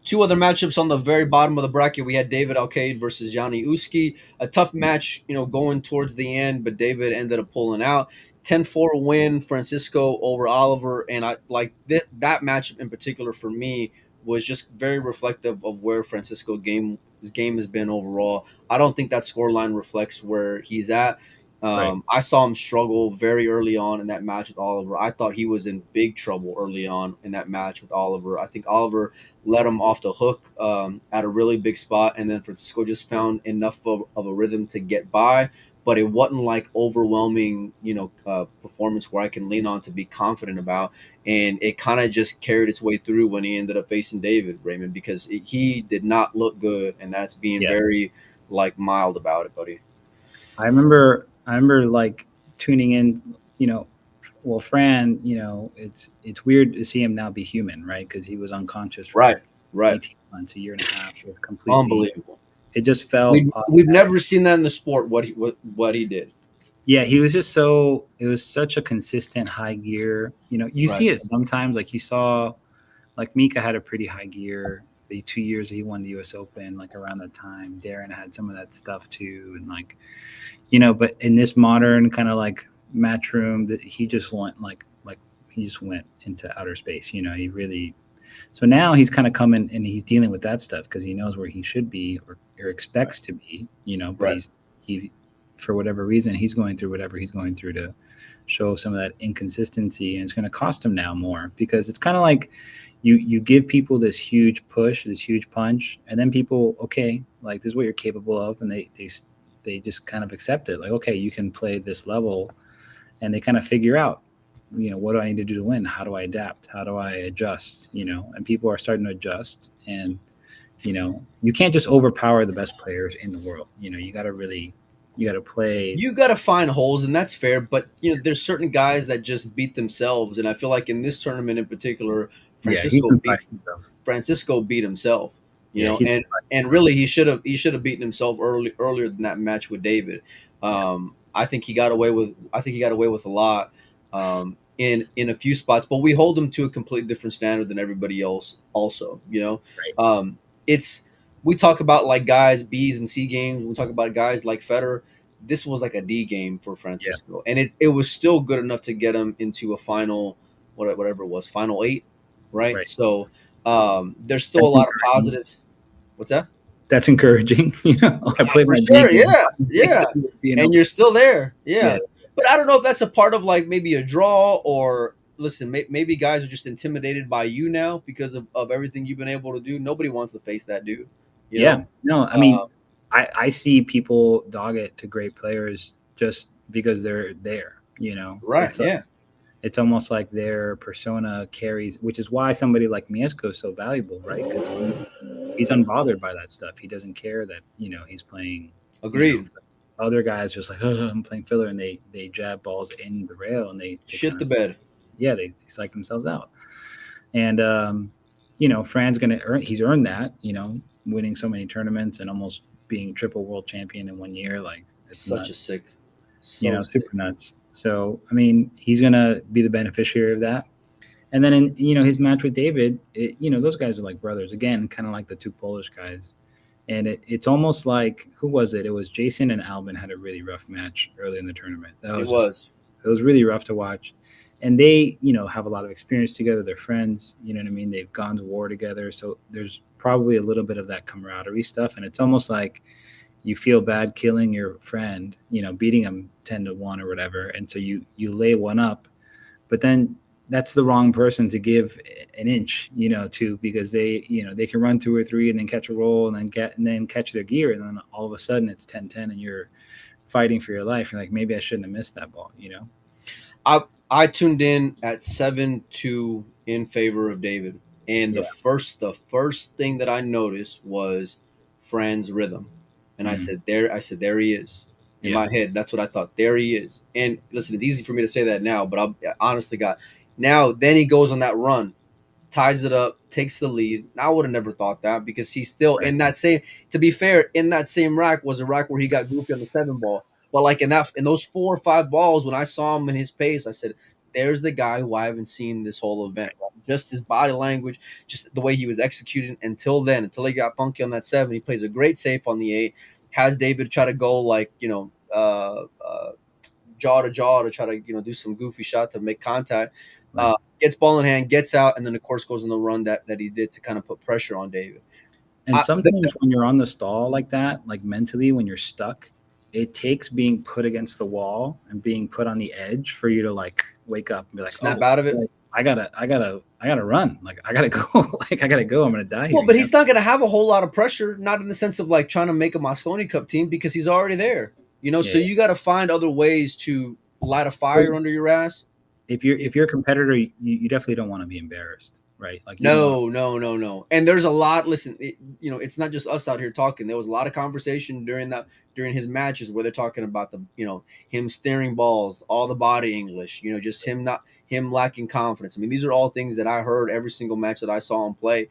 S2: Two other matchups on the very bottom of the bracket. We had David Alcade versus Yanni Uski. A tough match, you know, going towards the end, but David ended up pulling out. 10-4 win, Francisco over Oliver. And I like that matchup in particular for me was just very reflective of where his game has been overall. I don't think that scoreline reflects where he's at.
S3: Right.
S2: I saw him struggle very early on in that match with Oliver. I thought he was in big trouble early on in that match with Oliver. I think Oliver let him off the hook at a really big spot, and then Francisco just found enough of a rhythm to get by. But it wasn't like overwhelming, performance where I can lean on to be confident about. And it kind of just carried its way through when he ended up facing David Raymond because he did not look good, and that's being
S3: Yeah.
S2: very like mild about it, buddy.
S3: I remember like tuning in, you know, well, Fran, you know, it's weird to see him now be human, right? Because he was unconscious
S2: Right,
S3: for
S2: right.
S3: 18 months, a year and a half, with completely.
S2: Unbelievable.
S3: It just felt
S2: We've never seen that in the sport. What he did.
S3: yeah, he was just so. It was such a consistent high gear. You know, you
S2: Right.
S3: see it sometimes. Like you saw, like Mika had a pretty high gear. The 2 years he won the U.S. Open, like around that time, Darren had some of that stuff too, and like, you know. But in this modern kind of like match room, that he just went like he just went into outer space. You know, he really. So now he's kind of coming and he's dealing with that stuff because he knows where he should be or expects to be. You know, but
S2: Right.
S3: he for whatever reason he's going through whatever he's going through to show some of that inconsistency, and it's going to cost him now more because it's kind of like you give people this huge push, this huge punch, and then people, okay, like this is what you're capable of, and they just kind of accept it, like, okay, you can play this level, and they kind of figure out, you know, what do I need to do to win? How do I adapt? How do I adjust? You know, and people are starting to adjust, and you know, you can't just overpower the best players in the world. You know, you got to play.
S2: You got to find holes, and that's fair. But there's certain guys that just beat themselves, and I feel like in this tournament in particular,
S3: Yeah, he's been fighting himself.
S2: Francisco beat himself.
S3: Yeah,
S2: And really he should have beaten himself earlier than that match with David. I think he got away with a lot in a few spots, but we hold him to a completely different standard than everybody else. Also,
S3: Right.
S2: It's we talk about like guys B's and C games. We talk about guys like Federer. This was like a D game for Francisco, and it was still good enough to get him into a final, whatever it was, final 8, right?
S3: Right.
S2: So there's still a lot of positives. What's that?
S3: That's encouraging. You know, I
S2: Yeah,
S3: played
S2: for
S3: my
S2: sure.
S3: D game.
S2: Yeah.
S3: You know?
S2: And you're still there.
S3: Yeah.
S2: Yeah. But I don't know if that's a part of like maybe a draw or listen, maybe guys are just intimidated by you now because of everything you've been able to do. Nobody wants to face that dude. You
S3: Yeah.
S2: know?
S3: No, I mean, I see people dog it to great players just because they're there, you know.
S2: Right. Yeah.
S3: It's almost like their persona carries, which is why somebody like Miesco is so valuable, right? Because he's unbothered by that stuff. He doesn't care that, you know, he's playing.
S2: Agreed.
S3: You know, other guys just like, oh, I'm playing filler, and they jab balls in the rail, and they
S2: shit the bed.
S3: Yeah, they psych themselves out. And you know, Fran's he's earned that, you know, winning so many tournaments and almost being triple world champion in 1 year. Like, it's
S2: such a sick,
S3: super nuts. So I mean, he's gonna be the beneficiary of that. And then in, you know, his match with David, you know, those guys are like brothers again, kind of like the two Polish guys. And it's almost like, who was it? It was Jason and Albin had a really rough match early in the tournament. It was really rough to watch. And they, you know, have a lot of experience together. They're friends, you know what I mean? They've gone to war together. So there's probably a little bit of that camaraderie stuff. And it's almost like you feel bad killing your friend, beating him 10-1 or whatever, and so you lay one up, but then that's the wrong person to give an inch, to, because they can run 2 or 3 and then catch a roll and then catch their gear, and then all of a sudden it's 10-10 and you're fighting for your life. You're like, maybe I shouldn't have missed that ball.
S2: I tuned in at 7-2 in favor of David, and
S3: Yeah.
S2: the first thing that I noticed was Fran's rhythm, and I said there he is. In
S3: Yeah.
S2: my head, that's what I thought. There he is. And listen, it's easy for me to say that now, but I'm honestly, God, now then he goes on that run, ties it up, takes the lead. I would have never thought that, because he's still
S3: Right.
S2: in that same. To be fair, in that same rack was a rack where he got goofy on the 7 ball. But like in those 4 or 5 balls, when I saw him in his pace, I said, "There's the guy who I haven't seen this whole event. Just his body language, just the way he was executing until then, until he got funky on that 7. He plays a great safe on the 8. Has David try to go like jaw to jaw to try to do some goofy shot to make contact.
S3: Right.
S2: Gets ball in hand, gets out, and then of course goes on the run that he did to kind of put pressure on David.
S3: And sometimes when you're on the stall like that, like mentally, when you're stuck, it takes being put against the wall and being put on the edge for you to like wake up and be like,
S2: Snap out of it.
S3: Like, I gotta run. Like I gotta go. Like I gotta go. I'm gonna die here.
S2: Well, but he's not going to have a whole lot of pressure, not in the sense of like trying to make a Mosconi Cup team, because he's already there. So you got to find other ways to light a fire under your ass.
S3: If you're a competitor, you definitely don't want to be embarrassed, right? Like
S2: No. And there's a lot. Listen, it's not just us out here talking. There was a lot of conversation during his matches where they're talking about him steering balls, all the body English, just him lacking confidence. I mean, these are all things that I heard every single match that I saw him play.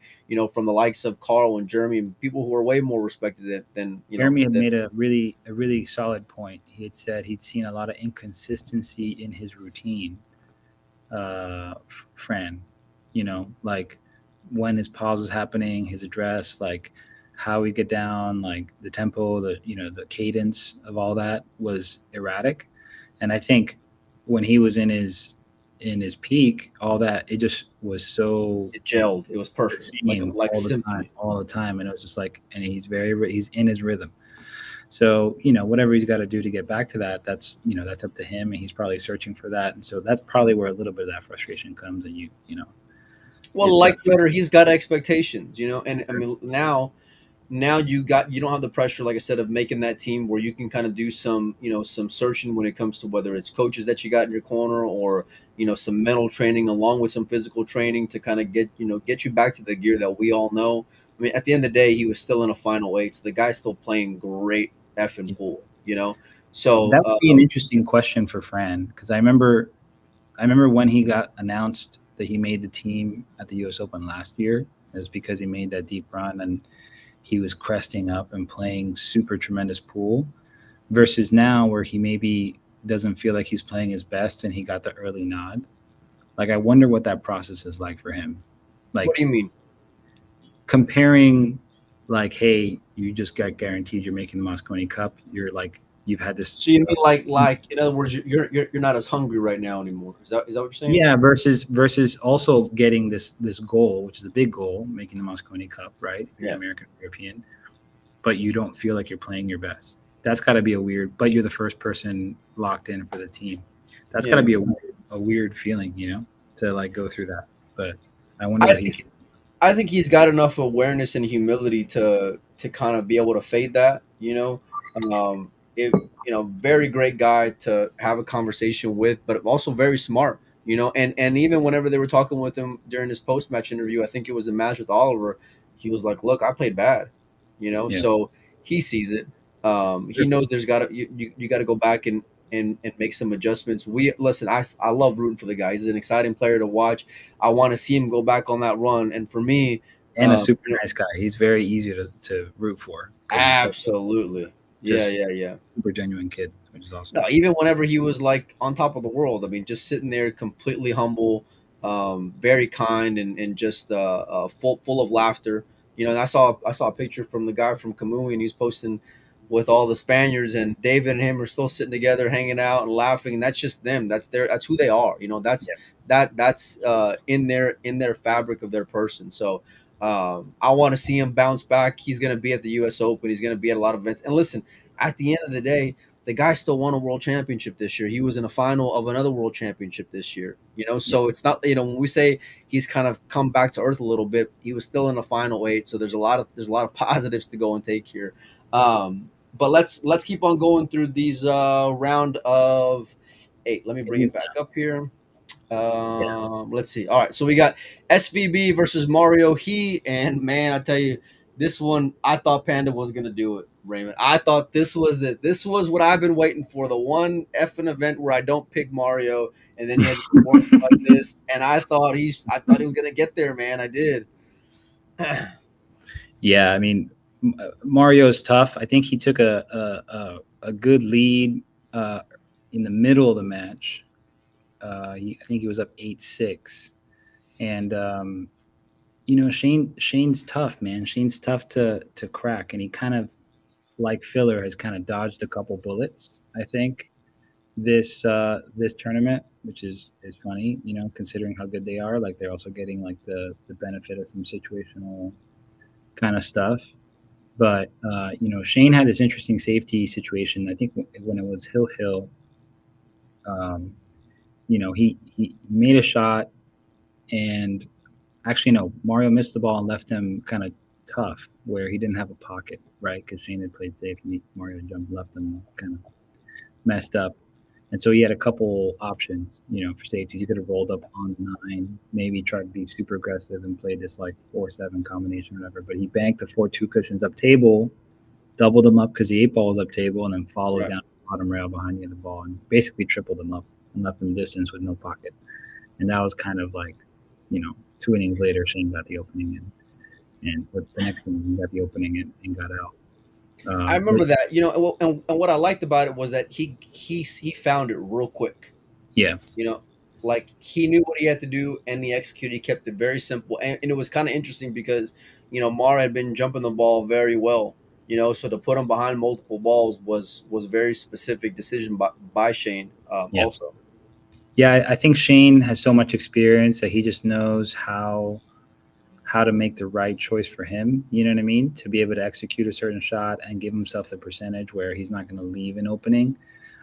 S2: From the likes of Carl and Jeremy, and people who are way more respected than
S3: Jeremy had made a really solid point. He had said he'd seen a lot of inconsistency in his routine. Fran, like when his pause was happening, his address, like how we get down, like the tempo, the cadence of all that was erratic. And I think when he was in his peak, all that, it just was so
S2: it gelled. It was perfect, like
S3: all the time. And it was just like, and he's in his rhythm. So, whatever he's got to do to get back to that, that's up to him, and he's probably searching for that. And so that's probably where a little bit of that frustration comes. And
S2: well, like Federer, he's got expectations, and I mean, now you don't have the pressure, like I said, of making that team where you can kind of do some searching when it comes to whether it's coaches that you got in your corner, or some mental training along with some physical training to kind of get you back to the gear that we all know. I mean, at the end of the day, he was still in a final 8, so the guy's still playing great effing pool, So
S3: that would be an interesting question for Fran, because I remember when he got announced that he made the team at the U.S. Open last year. It was because he made that deep run and he was cresting up and playing super tremendous pool, versus now where he maybe doesn't feel like he's playing his best and he got the early nod. Like, I wonder what that process is like for him. Like,
S2: what do you mean?
S3: Comparing, like, hey, you just got guaranteed you're making the Mosconi Cup. You're like, you've had this.
S2: So you mean like in other words, you're not as hungry right now anymore. Is that what you're saying?
S3: Yeah, versus also getting this goal, which is a big goal, making the Mosconi Cup, right? You're American European, but you don't feel like you're playing your best. That's got to be a weird. But you're the first person locked in for the team. That's got to be a weird feeling, to like go through that. But I wonder
S2: I think he's got enough awareness and humility to kind of be able to fade that, very great guy to have a conversation with, but also very smart, and even whenever they were talking with him during his post-match interview, I think it was a match with Oliver, he was like, look, I played bad, so he sees it. He knows there's you got to go back and make some adjustments. I love rooting for the guy. He's an exciting player to watch. I want to see him go back on that run. And for me,
S3: and a super nice guy. He's very easy to root for.
S2: Absolutely. Yeah.
S3: Super genuine kid, which is awesome.
S2: No, even whenever he was like on top of the world, I mean, just sitting there completely humble, very kind, and just full of laughter. And I saw a picture from the guy from Kamui, and he was posting with all the Spaniards, and David and him are still sitting together, hanging out and laughing. And that's just them. That's who they are. That's in their fabric of their person. So I want to see him bounce back. He's going to be at the U.S. Open. He's going to be at a lot of events. And listen, at the end of the day, the guy still won a world championship this year. He was in a final of another world championship this year.
S3: Yeah.
S2: So it's not, when we say he's kind of come back to earth a little bit, he was still in the final eight. So there's a lot of positives to go and take here. But let's keep on going through these round of eight. Let me bring it back up here.
S3: Yeah.
S2: Let's see. All right, so we got SVB versus Mario He, and man, I tell you, this one I thought Panda was gonna do it, Raymond. I thought this was it. This was what I've been waiting for. The one effing event where I don't pick Mario, and then he has a performance like this, and I thought he was gonna get there, man. I did.
S3: Yeah, I mean, Mario's tough. I think he took a good lead uh, in the middle of the match. I think he was up 8-6, and Shane's tough, man. Shane's tough to crack, and he kind of, like Filler, has kind of dodged a couple bullets, I think, this tournament, which is funny, considering how good they are. Like, they're also getting like the benefit of some situational kind of stuff. But Shane had this interesting safety situation. I think when it was Hill, um, he made a shot, and actually no, Mario missed the ball and left him kind of tough, where he didn't have a pocket, right? Because Shane had played safe, and Mario jumped, left him kind of messed up. And so he had a couple options, for safeties. He could have rolled up on 9, maybe tried to be super aggressive and played this like 4-7 combination or whatever. But he banked the 4-2 cushions up table, doubled them up because the 8 ball was up table, and then followed
S2: Right.
S3: down the bottom rail behind the other ball and basically tripled them up and left them distance with no pocket. And that was kind of like, 2 innings later, Shane got the opening, and with the next inning, he got the opening and got out.
S2: I
S3: But
S2: remember that, and what I liked about it was that he found it real quick.
S3: yeah,
S2: You know, like he knew what he had to do and he executed. He kept it very simple, and it was kind of interesting because Mara had been jumping the ball very well. So to put him behind multiple balls was very specific decision by Shane.
S3: yeah.
S2: Also,
S3: Yeah, I think Shane has so much experience that he just knows how to make the right choice for him. You know what I mean? To be able to execute a certain shot and give himself the percentage where he's not going to leave an opening.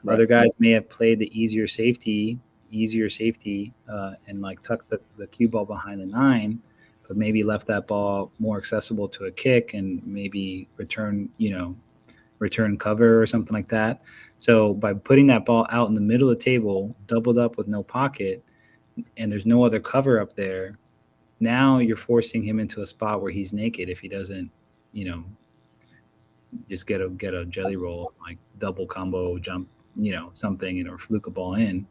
S2: right.
S3: Other guys may have played the easier safety, and like tucked the cue ball behind the 9, but maybe left that ball more accessible to a kick and maybe return cover or something like that. So by putting that ball out in the middle of the table, doubled up with no pocket, and there's no other cover up there, now you're forcing him into a spot where he's naked if he doesn't, you know, just get a jelly roll, like double combo jump, something, or fluke a ball in.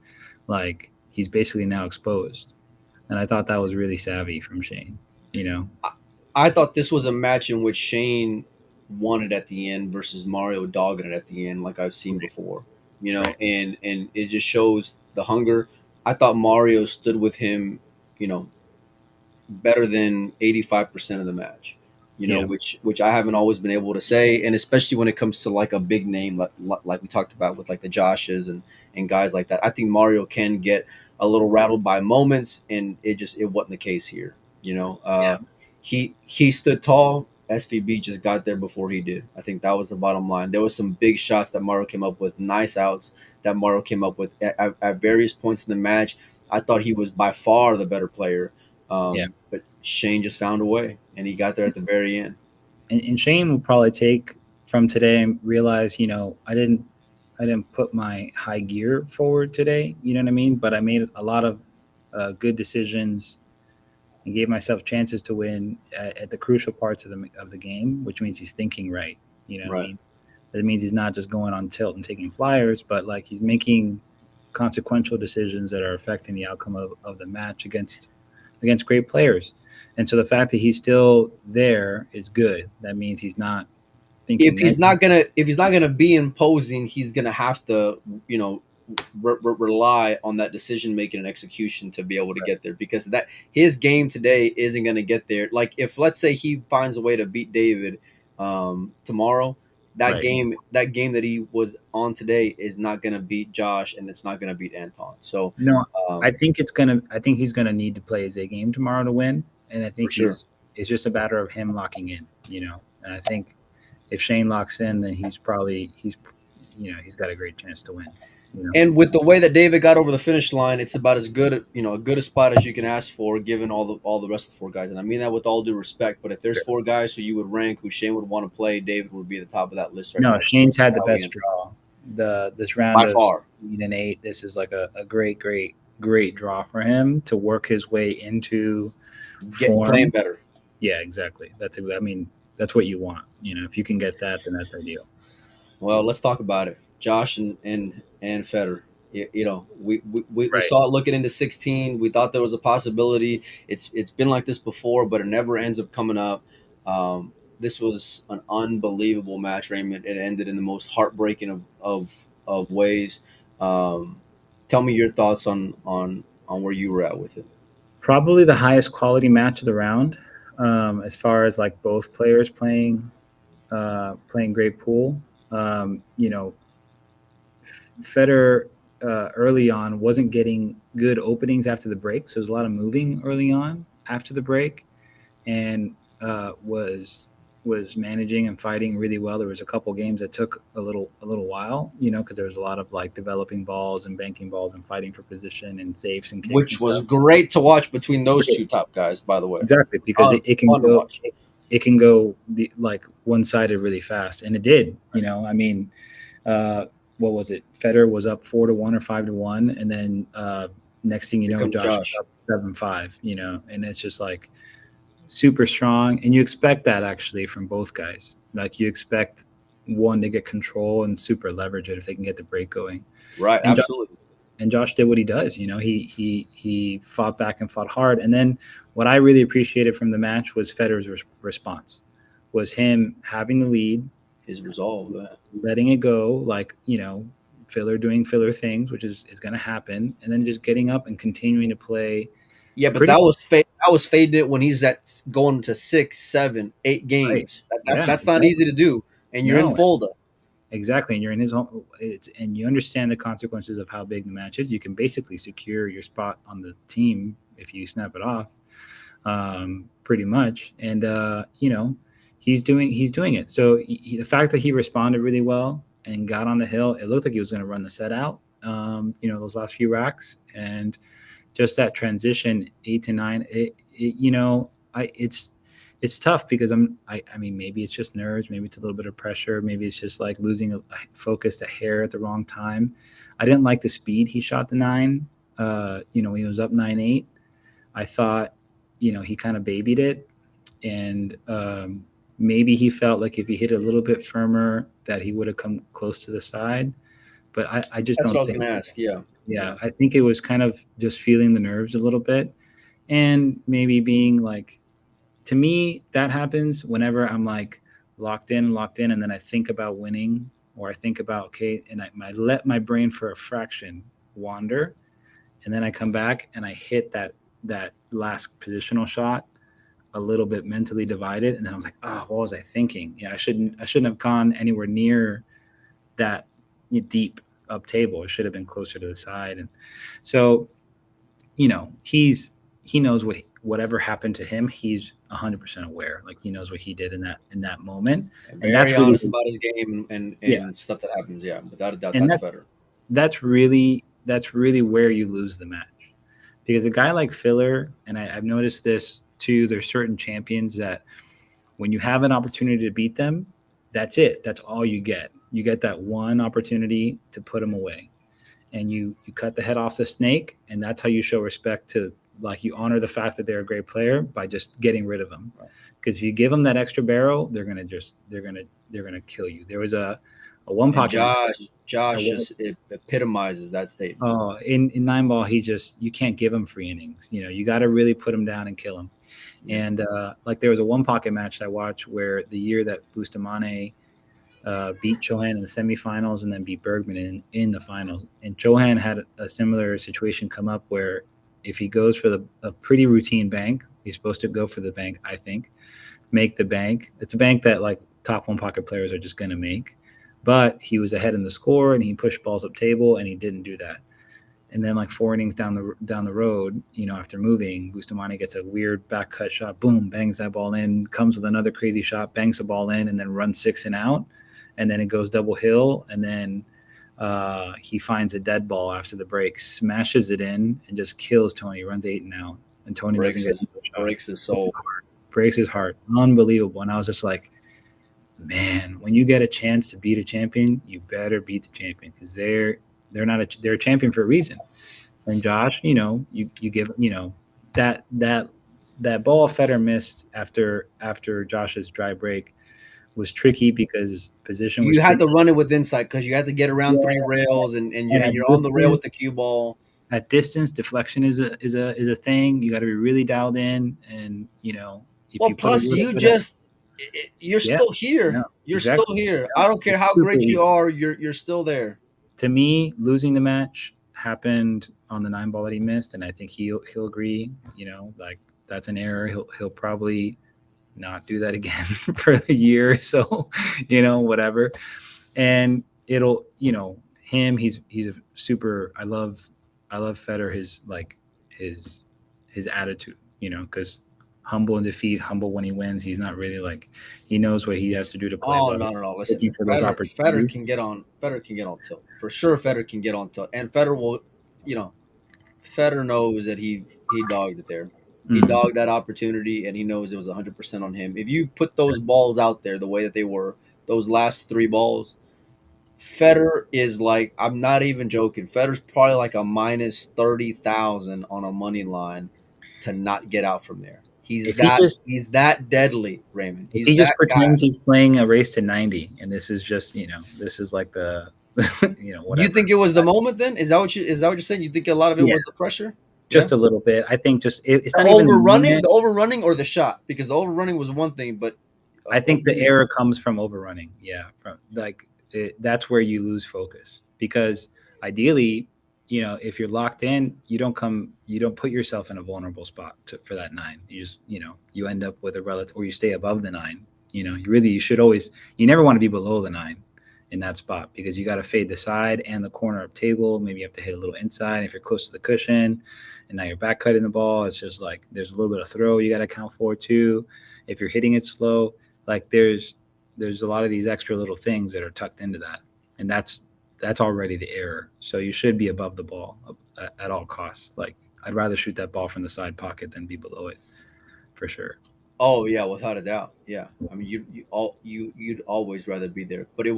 S3: Like, he's basically now exposed. And I thought that was really savvy from Shane.
S2: I thought this was a match in which Shane won it at the end versus Mario dogging it at the end, like I've seen before.
S3: Right.
S2: And it just shows the hunger. I thought Mario stood with him, you know, better than 85% of the match,
S3: Yeah.
S2: which I haven't always been able to say, and especially when it comes to like a big name like we talked about with like the Joshes and guys like that. I think Mario can get a little rattled by moments, and it wasn't the case here.
S3: Yeah.
S2: He stood tall. SVB just got there before he did. I think that was the bottom line. There was some big shots that Mario came up with, nice outs that Mario came up with at various points in the match. I thought he was by far the better player,
S3: Yeah.
S2: but Shane just found a way, and he got there at the very end.
S3: And Shane will probably take from today and realize, I didn't put my high gear forward today. You know what I mean? But I made a lot of good decisions and gave myself chances to win at the crucial parts of the game, which means he's thinking right. You know what I
S2: Right.
S3: mean? That means he's not just going on tilt and taking flyers, but like he's making consequential decisions that are affecting the outcome of the match against great players. And so the fact that he's still there is good. That means he's not thinking negative.
S2: If he's not gonna be imposing, he's gonna have to you know rely on that decision making and execution to be able to get there, because that his game today isn't gonna get there. Like if let's say he finds a way to beat David tomorrow, that
S3: Right.
S2: game that he was on today is not gonna beat Josh, and it's not gonna beat Anton. So
S3: No, I
S2: um,
S3: think it's gonna. I think he's gonna need to play his A game tomorrow to win, and I
S2: for
S3: think
S2: sure.
S3: it's just a matter of him locking in, And I think if Shane locks in, then he's got a great chance to win.
S2: And with the way that David got over the finish line, it's about as good, a good a spot as you can ask for, given all the rest of the four guys. And I mean that with all due respect. But if there's four guys who you would rank, who Shane would want to play, David would be at the top of that list right now.
S3: No, Shane's had the best draw. This round
S2: by far.
S3: 16 and 8. This is like a great draw for him to work his way into
S2: playing better.
S3: Yeah, exactly. That's what you want. If you can get that, then that's ideal.
S2: Well, let's talk about it. Josh and Federer. We
S3: Right.
S2: saw it looking into 16. We thought there was a possibility. It's been like this before, but it never ends up coming up. This was an unbelievable match, Raymond. It ended in the most heartbreaking of ways. Tell me your thoughts on where you were at with it.
S3: Probably the highest quality match of the round, as far as like both players playing great pool. Federer early on wasn't getting good openings after the break, so there was a lot of moving early on after the break, and was managing and fighting really well. There was a couple games that took a little while, because there was a lot of like developing balls and banking balls and fighting for position and safes and kicks,
S2: which was great to watch between those two top guys, by the way.
S3: Exactly, because it can go like one-sided really fast, and it did. What was it? Federer was up 4-1 or 5-1, and then next thing you know, Josh was up 7-5. And it's just like super strong, and you expect that actually from both guys. Like you expect one to get control and super leverage it if they can get the break going.
S2: Right, and absolutely.
S3: Josh did what he does. He fought back and fought hard. And then what I really appreciated from the match was Federer's response, was him having the lead,
S2: his resolve,
S3: letting it go, like, filler doing filler things, which is going to happen, and then just getting up and continuing to play.
S2: Yeah, but that was faded when he's going to 6, 7, 8 games. Right. That's not easy to do, and you're in Fulda.
S3: Exactly, and you're in his home, and you understand the consequences of how big the match is. You can basically secure your spot on the team if you snap it off, pretty much. And he's doing it. So the fact that he responded really well and got on the hill, it looked like he was going to run the set out. Those last few racks, and just that transition 8 to 9. It's tough because I mean, maybe it's just nerves, maybe it's a little bit of pressure, maybe it's just like losing a focus, a hair at the wrong time. I didn't like the speed he shot the 9. When he was up 9-8, I thought, he kind of babied it, and maybe he felt like if he hit a little bit firmer that he would have come close to the side. But I just
S2: That's
S3: don't
S2: what I was
S3: think
S2: going to ask.
S3: Yeah, I think it was kind of just feeling the nerves a little bit, and maybe being like, to me, that happens whenever I'm like locked in, and then I think about winning, or I think about, okay, and I let my brain for a fraction wander, and then I come back and I hit that last positional shot a little bit mentally divided, and then I was like, oh, what was I thinking? Yeah, I shouldn't have gone anywhere near that deep up table. It should have been closer to the side. And so, he knows whatever happened to him, he's 100% aware. Like, he knows what he did in that moment.
S2: And that's honest really, about his game and stuff that happens. Yeah, without a doubt, that's better.
S3: That's really where you lose the match, because a guy like Filler, and I've noticed this too, there's certain champions that when you have an opportunity to beat them, that's it. That's all you get. You get that one opportunity to put them away, and you cut the head off the snake, and that's how you show respect to, like, you honor the fact that they're a great player by just getting rid of them. Because if you give them that extra barrel, they're gonna kill you. There was a one pocket.
S2: Josh just epitomizes that statement.
S3: Oh, in 9-ball, you can't give him free innings. You got to really put him down and kill him. And like, there was a one pocket match I watched where the year that Bustamante beat Chohan in the semifinals and then beat Bergman in the finals. And Chohan had a similar situation come up where if he goes for a pretty routine bank, he's supposed to go for the bank, I think, make the bank. It's a bank that like top one pocket players are just going to make. But he was ahead in the score and he pushed balls up table and he didn't do that. And then like 4 innings down the road, after moving, Bustamante gets a weird back cut shot, boom, bangs that ball in, comes with another crazy shot, bangs the ball in, and then runs 6 and out, and then it goes double hill, and then he finds a dead ball after the break, smashes it in, and just kills Tony. Runs 8 and out, and Tony doesn't get
S2: breaks his soul,
S3: breaks his heart. Unbelievable. And I was just like, man, when you get a chance to beat a champion, you better beat the champion, because they're a champion for a reason. And Josh, you give that ball Federer missed after Josh's dry break was tricky because position was
S2: you had
S3: tricky.
S2: to run it with insight because you had to get around 3 rails and you're on the rail with the cue ball.
S3: At distance, deflection is a thing. You got to be really dialed in, and
S2: you're still here.
S3: No,
S2: you're
S3: exactly.
S2: still here. I don't care how great you are. You're still there.
S3: To me, losing the match happened on the 9 ball that he missed, and I think he'll agree. Like that's an error. He'll probably not do that again for a year or so. Whatever. And it'll him. He's a super. I love Federer. His attitude. Because humble in defeat, humble when he wins. He's not really like, he knows what he has to do to play.
S2: Oh, no. Listen, Federer can get on tilt. For sure, Federer can get on tilt. And Federer will, Federer knows that he dogged it there. He dogged that opportunity, and he knows it was 100% on him. If you put those balls out there the way that they were, those last 3 balls, Federer is like, I'm not even joking, Federer's probably like a minus 30,000 on a money line to not get out from there. He's that deadly, Raymond.
S3: He just pretends he's playing a race to 90, and this is just, this is like the, whatever.
S2: You think it was the moment then? Is that what you're saying? You think a lot of it was the pressure?
S3: Just a little bit. I think just it's not
S2: overrunning, even the overrunning or the shot, because the overrunning was one thing, but
S3: I think the error comes from overrunning. Yeah, from that's where you lose focus, because ideally, if you're locked in, you don't put yourself in a vulnerable spot for that 9. You just, you end up with a relative, or you stay above the 9. You should always, you never want to be below the 9 in that spot, because you got to fade the side and the corner up table. Maybe you have to hit a little inside if you're close to the cushion, and now you're back cutting the ball. It's just like, there's a little bit of throw you got to account for too. If you're hitting it slow, like there's a lot of these extra little things that are tucked into that. And that's already the error. So you should be above the ball at all costs. Like, I'd rather shoot that ball from the side pocket than be below it, for sure.
S2: Oh yeah, without a doubt. Yeah, I mean, you'd always rather be there. But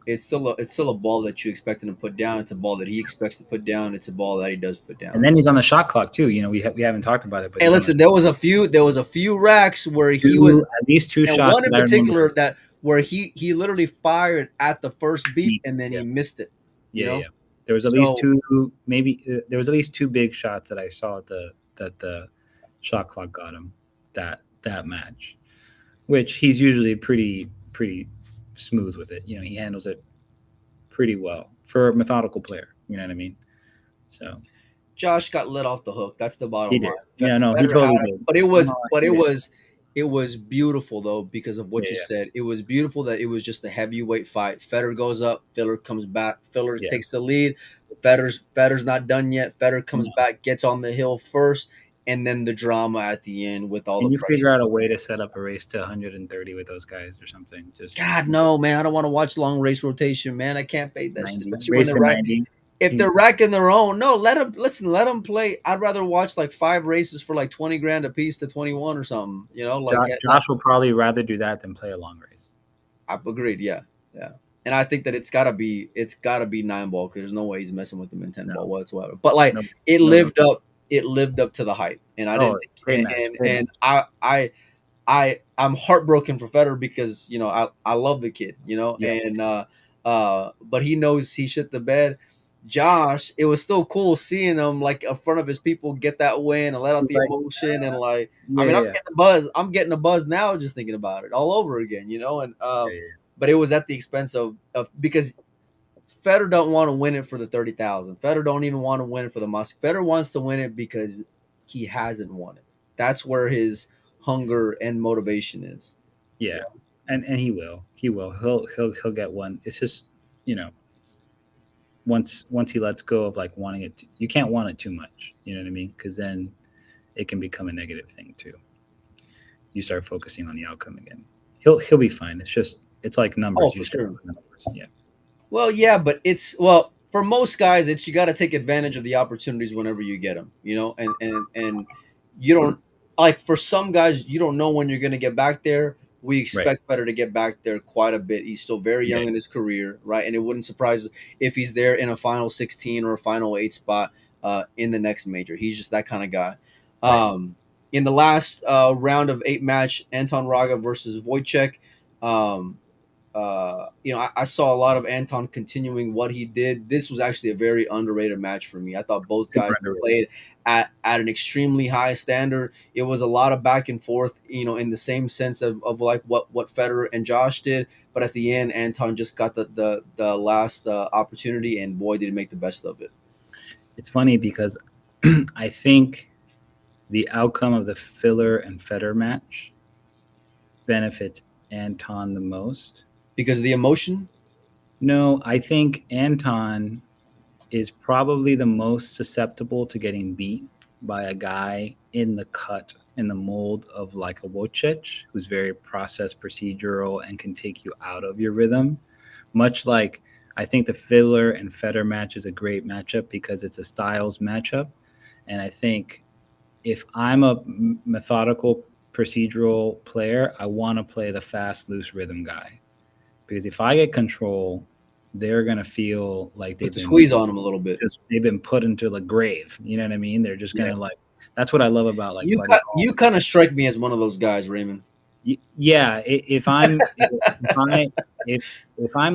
S2: it's still a ball that you expect him to put down. It's a ball that he expects to put down. It's a ball that he does put down.
S3: And then he's on the shot clock too. We haven't talked about it. But
S2: hey, listen, there was a few racks where he was
S3: at least 2 shots.
S2: One in particular where he literally fired at the first beat and then he missed it.
S3: Yeah. There was at least 2, maybe there was at least 2 big shots that I saw that the shot clock got him that match, which he's usually pretty smooth with it. He handles it pretty well for a methodical player. You know what I mean? So
S2: Josh got let off the hook. That's the bottom line.
S3: He totally did.
S2: But it was beautiful though, because of what you said. It was beautiful that it was just a heavyweight fight. Federer goes up, Federer comes back, Federer takes the lead. Federer's not done yet. Federer comes back, gets on the hill first, and then the drama at the end with all the pressure.
S3: Figure out a way to set up a race to 130 with those guys or something. Just
S2: God, no, man. I don't want to watch long race rotation, man. I can't fade that shit. If they're racking their own, no, let them play. I'd rather watch like 5 races for like 20 grand a piece to 21 or something. Josh
S3: will probably rather do that than play a long race.
S2: I've agreed. Yeah. And I think that it's gotta be 9 ball, because there's no way he's messing with them in 10 ball whatsoever. But like it lived up to the hype, and I didn't. I'm heartbroken for Federer, because I love the kid, but he knows he shit the bed. Josh, it was still cool seeing him like in front of his people get that win and let out the emotion, and like I'm getting a buzz. I'm getting a buzz now just thinking about it all over again, and but it was at the expense of because Federer don't want to win it for the 30,000. Federer don't even want to win it for the Musk. Federer wants to win it because he hasn't won it. That's where his hunger and motivation is.
S3: And he will. He'll get one. It's just, once he lets go of like wanting it, you can't want it too much. You know what I mean? Because then it can become a negative thing too. You start focusing on the outcome again. He'll be fine. It's like
S2: Oh,
S3: numbers. You
S2: for
S3: start
S2: sure.
S3: with numbers. Yeah.
S2: Well, yeah, but well for most guys, it's you got to take advantage of the opportunities whenever you get them, and you don't like for some guys you don't know when you're going to get back there. We
S3: Right.
S2: expect better to get back there quite a bit. He's still very
S3: Yeah.
S2: young in his career, right? And it wouldn't surprise us if he's there in a final 16 or a final 8 spot in the next major. He's just that kind of guy.
S3: Right.
S2: In the last round of 8 match, Anton Raga versus Wojciech. Um, I saw a lot of Anton continuing what he did. This was actually a very underrated match for me. I thought both
S3: Super
S2: guys
S3: underrated.
S2: played at an extremely high standard. It was a lot of back and forth, in the same sense of like what Federer and Josh did. But at the end, Anton just got the last opportunity, and boy, did he make the best of it.
S3: It's funny because I think the outcome of the Filler and Federer match benefits Anton the most.
S2: Because of the emotion.
S3: No, I think Anton is probably the most susceptible to getting beat by a guy in the cut, in the mold of like a Wojciech, who's very process procedural and can take you out of your rhythm. Much like I think the Fiddler and Federer match is a great matchup because it's a styles matchup. And I think if I'm a methodical procedural player, I want to play the fast, loose rhythm guy. Because if I get control, they're gonna feel like
S2: Put the squeeze on him a little bit.
S3: they've been put into the grave. You know what I mean? They're just
S2: Yeah.
S3: gonna like that's what I love about like
S2: You
S3: Buddy Hall.
S2: you kind of strike me as one of those guys, Raymond.
S3: Yeah, if I'm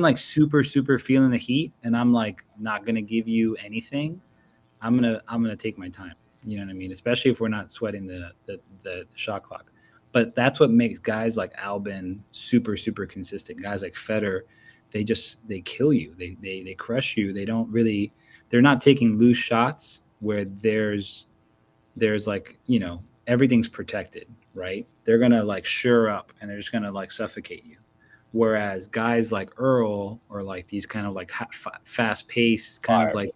S3: like super feeling the heat and I'm like not gonna give you anything, I'm gonna take my time. You know what I mean? Especially if we're not sweating the shot clock. But that's what makes guys like Albin super consistent. Guys like Federer, they kill you. They crush you. They're not taking loose shots where there's like, everything's protected, right? They're gonna like sure up and they're just gonna like suffocate you. Whereas guys like Earl or like these kind of like fast paced kind of like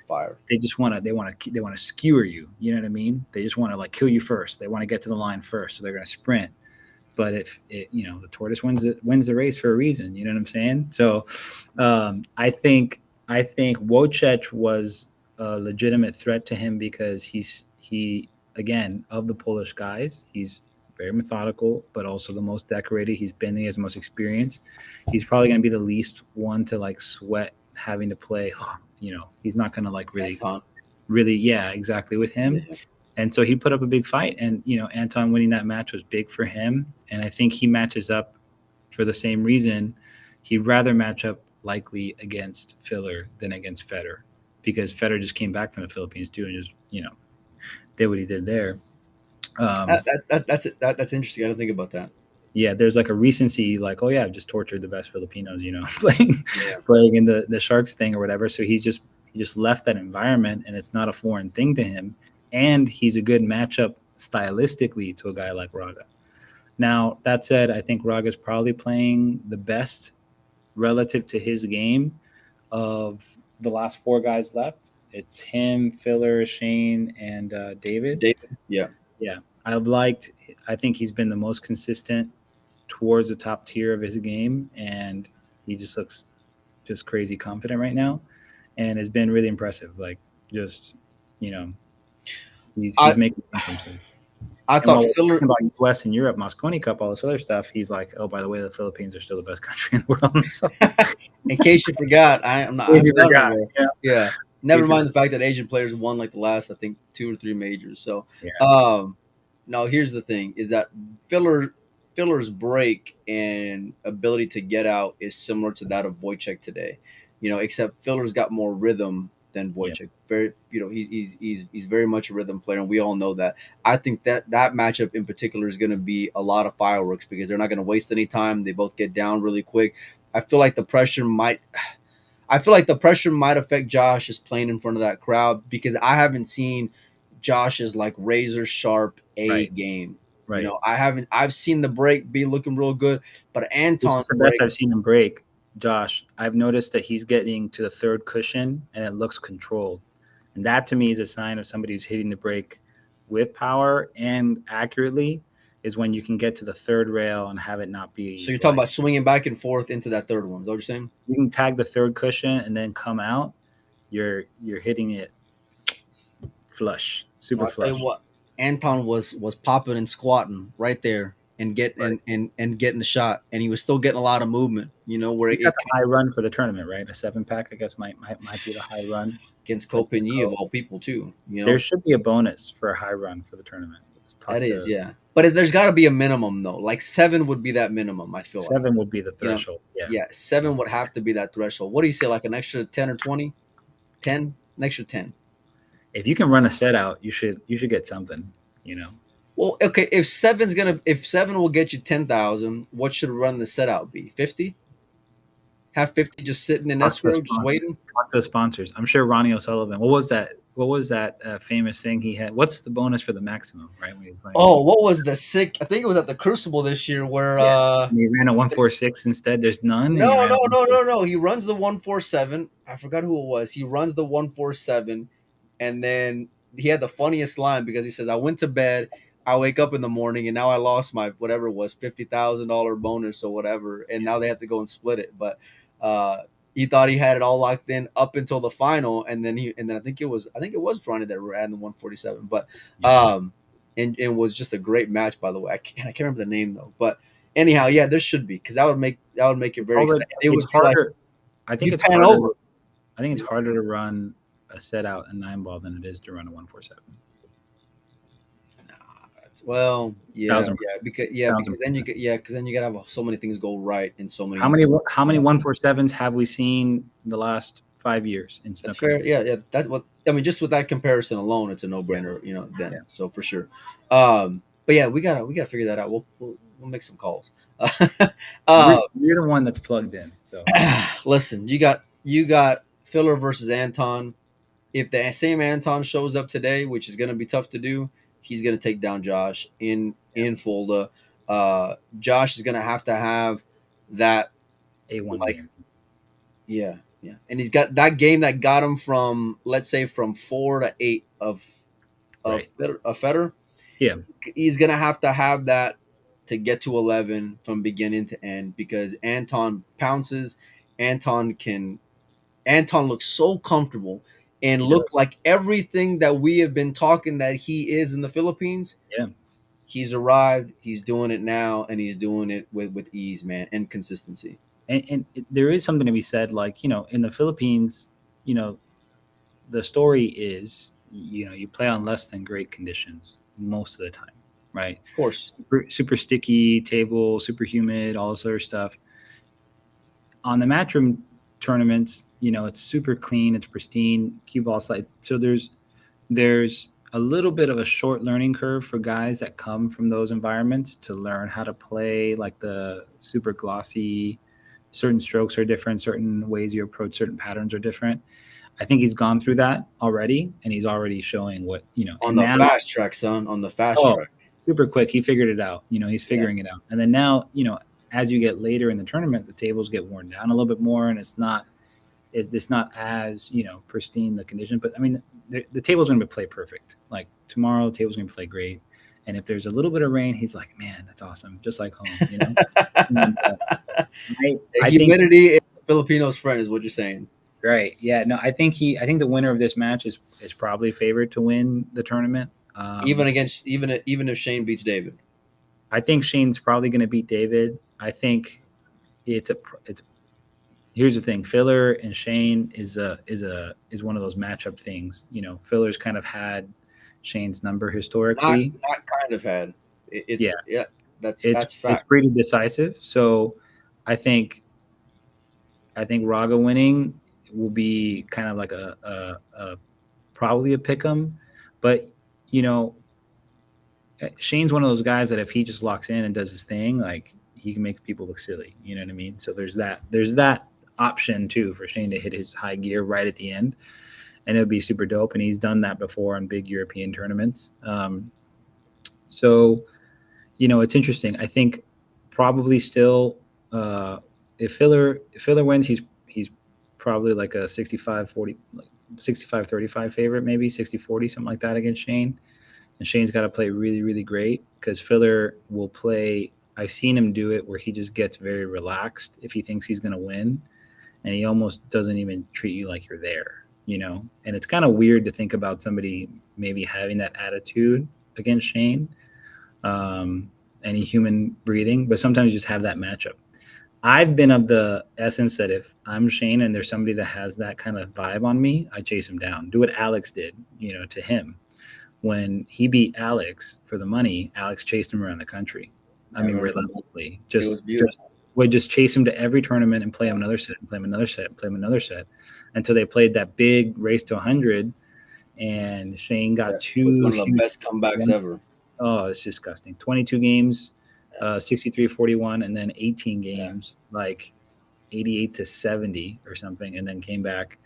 S2: Fire.
S3: they want to skewer you. You know what I mean? They just want to like kill you first. They want to get to the line first, so they're going to sprint. But if the tortoise wins the race for a reason. You know what I'm saying? So I think Wojciech was a legitimate threat to him because he again of the Polish guys, he's very methodical, but also the most decorated. He has the most experience. He's probably going to be the least one to like sweat having to play. He's not going to like really, yeah, exactly with him.
S2: Yeah.
S3: And so he put up a big fight, and Anton winning that match was big for him. And I think he matches up for the same reason. He'd rather match up likely against Filler than against Federer, because Federer just came back from the Philippines too and just did what he did there.
S2: That's interesting. I don't think about that.
S3: Yeah, there's like a recency, like, oh yeah, I've just tortured the best Filipinos, playing in the Sharks thing or whatever. So he just left that environment, and it's not a foreign thing to him. And he's a good matchup stylistically to a guy like Raga. Now, that said, I think Raga's probably playing the best relative to his game of the last 4 guys left. It's him, Filler, Shane, and David.
S2: Yeah.
S3: I think he's been the most consistent towards the top tier of his game, and he just looks just crazy confident right now, and has been really impressive. Like, just he's making something for himself.
S2: I thought Filler
S3: about U.S. and Europe, Mosconi Cup, all this other stuff. He's like, oh, by the way, the Philippines are still the best country in the world. So,
S2: in case you forgot, I'm not. Yeah. Never mind the fact that Asian players won like the last, I think, 2 or 3 majors. So, no. Here's the thing: is that Filler's break and ability to get out is similar to that of Wojciech today. Except Filler's got more rhythm than Wojciech. Very, he's very much a rhythm player, and we all know that. I think that matchup in particular is going to be a lot of fireworks because they're not going to waste any time. They both get down really quick. I feel like the pressure might affect Josh's playing in front of that crowd because I haven't seen Josh's like razor sharp game.
S3: Right.
S2: I've seen the break be looking real good, but Anton's
S3: the best I've seen him break Josh, I've noticed that he's getting to the third cushion and it looks controlled. And that to me is a sign of somebody who's hitting the brake with power and accurately, is when you can get to the third rail and have it not be.
S2: So you're talking about swinging back and forth into that third one. Is that what you're saying?
S3: You can tag the third cushion and then come out. You're hitting it flush, super
S2: I'll tell you
S3: flush.
S2: what, Anton was popping and squatting right there and getting the shot, and he was still getting a lot of movement. You know, where
S3: He's got the high run for the tournament, right? A 7-pack, I guess, might be the high run
S2: against Copigny of all people too. You know,
S3: there should be a bonus for a high run for the tournament.
S2: That is, yeah. But there's got to be a minimum though. Like 7 would be that minimum. I feel
S3: 7 would be the threshold.
S2: You know? Yeah, 7 would have to be that threshold. What do you say? Like an extra 10 or 20? 10? An extra 10.
S3: If you can run a set out, you should get something. You know.
S2: Well, okay. If 7 will get you 10,000, what should run the set out be? 50? Have 50 just sitting in escrow, just waiting.
S3: Talk to the sponsors. I'm sure Ronnie O'Sullivan. What was that famous thing he had? What's the bonus for the maximum? Right? When
S2: what was the sick? I think it was at the Crucible this year where
S3: he ran a 146 instead. There's none.
S2: No. He runs the 147. I forgot who it was. He runs the 147, and then he had the funniest line because he says, "I went to bed. I wake up in the morning, and now I lost my whatever it was $50,000 bonus or whatever, and now they have to go and split it." But he thought he had it all locked in up until the final, and then I think it was Ronnie that ran the 147. But and it was just a great match, by the way. I can't remember the name though. But anyhow, yeah, there should be, because that would make it very exciting. It was harder.
S3: Like, I think it's harder. Over. I think it's harder to run a set out in 9-ball than it is to run a 147.
S2: Well, because then you gotta have so many things go right in so many.
S3: How many 147s have we seen the last 5 years in snooker?
S2: Fair. Yeah. That's what I mean. Just with that comparison alone, it's a no-brainer. You know, then so for sure. But yeah, we gotta figure that out. We'll make some calls.
S3: You're the one that's plugged in. So
S2: listen, you got Filler versus Anton. If the same Anton shows up today, which is gonna be tough to do, he's going to take down Josh in Fulda. Josh is going to have that
S3: A1 game.
S2: Yeah. And he's got that game that got him from, let's say, from 4 to 8 of Federer.
S3: Yeah.
S2: He's going to have that to get to 11 from beginning to end, because Anton pounces. Anton looks so comfortable and look like everything that we have been talking that he is in the Philippines.
S3: Yeah.
S2: He's arrived, he's doing it now, and he's doing it with ease, man, and consistency.
S3: And there is something to be said, like, you know, in the Philippines, you know, the story is, you know, you play on less than great conditions most of the time, right?
S2: Of course.
S3: Super sticky table, super humid, all this other stuff. On the Matchroom tournaments, you know, it's super clean, it's pristine, cue ball slide. So there's a little bit of a short learning curve for guys that come from those environments to learn how to play like the super glossy. Certain strokes are different, certain ways you approach certain patterns are different. I think he's gone through that already, and he's already showing what, you know,
S2: on the fast track, son. On the fast track,
S3: super quick. He figured it out. You know, he's figuring it out. And then now, you know, as you get later in the tournament, the tables get worn down a little bit more, and it's not as, you know, pristine the condition. But I mean, the table's going to play perfect. Like tomorrow, the table's going to play great. And if there's a little bit of rain, he's like, man, that's awesome, just like home. You know, I
S2: humidity is the Filipino's friend, is what you're saying.
S3: Right. Yeah. No, I think the winner of this match is probably favored to win the tournament.
S2: Even if Shane beats David.
S3: I think Shane's probably going to beat David. I think it's here's the thing. Filler and Shane is one of those matchup things. You know, Filler's kind of had Shane's number historically.
S2: Not kind of had. That's fact.
S3: It's pretty decisive. So I think Raga winning will be kind of like a probably a pick'em, but you know, Shane's one of those guys that if he just locks in and does his thing, like he can make people look silly. You know what I mean? So there's that option too for Shane to hit his high gear right at the end, and it would be super dope. And he's done that before in big European tournaments. So, you know, it's interesting. I think probably still if Filler wins, he's probably like a 65-40, like 65-35 favorite, maybe 60-40, something like that against Shane. And Shane's got to play really, really great because Filler will play. I've seen him do it where he just gets very relaxed if he thinks he's going to win, and he almost doesn't even treat you like you're there, you know? And it's kind of weird to think about somebody maybe having that attitude against Shane, any human breathing, but sometimes you just have that matchup. I've been of the essence that if I'm Shane and there's somebody that has that kind of vibe on me, I chase him down. Do what Alex did, you know, to him. When he beat Alex for the money, Alex chased him around the country. I mean, relentlessly. Would just chase him to every tournament and play him another set, and play him another set, and play him another set, until they played that big race to 100, and Shane got two
S2: one of the best comebacks ever.
S3: Oh, it's disgusting. 22 games, 63-41, and then 18 games, like 88-70 or something, and then came back.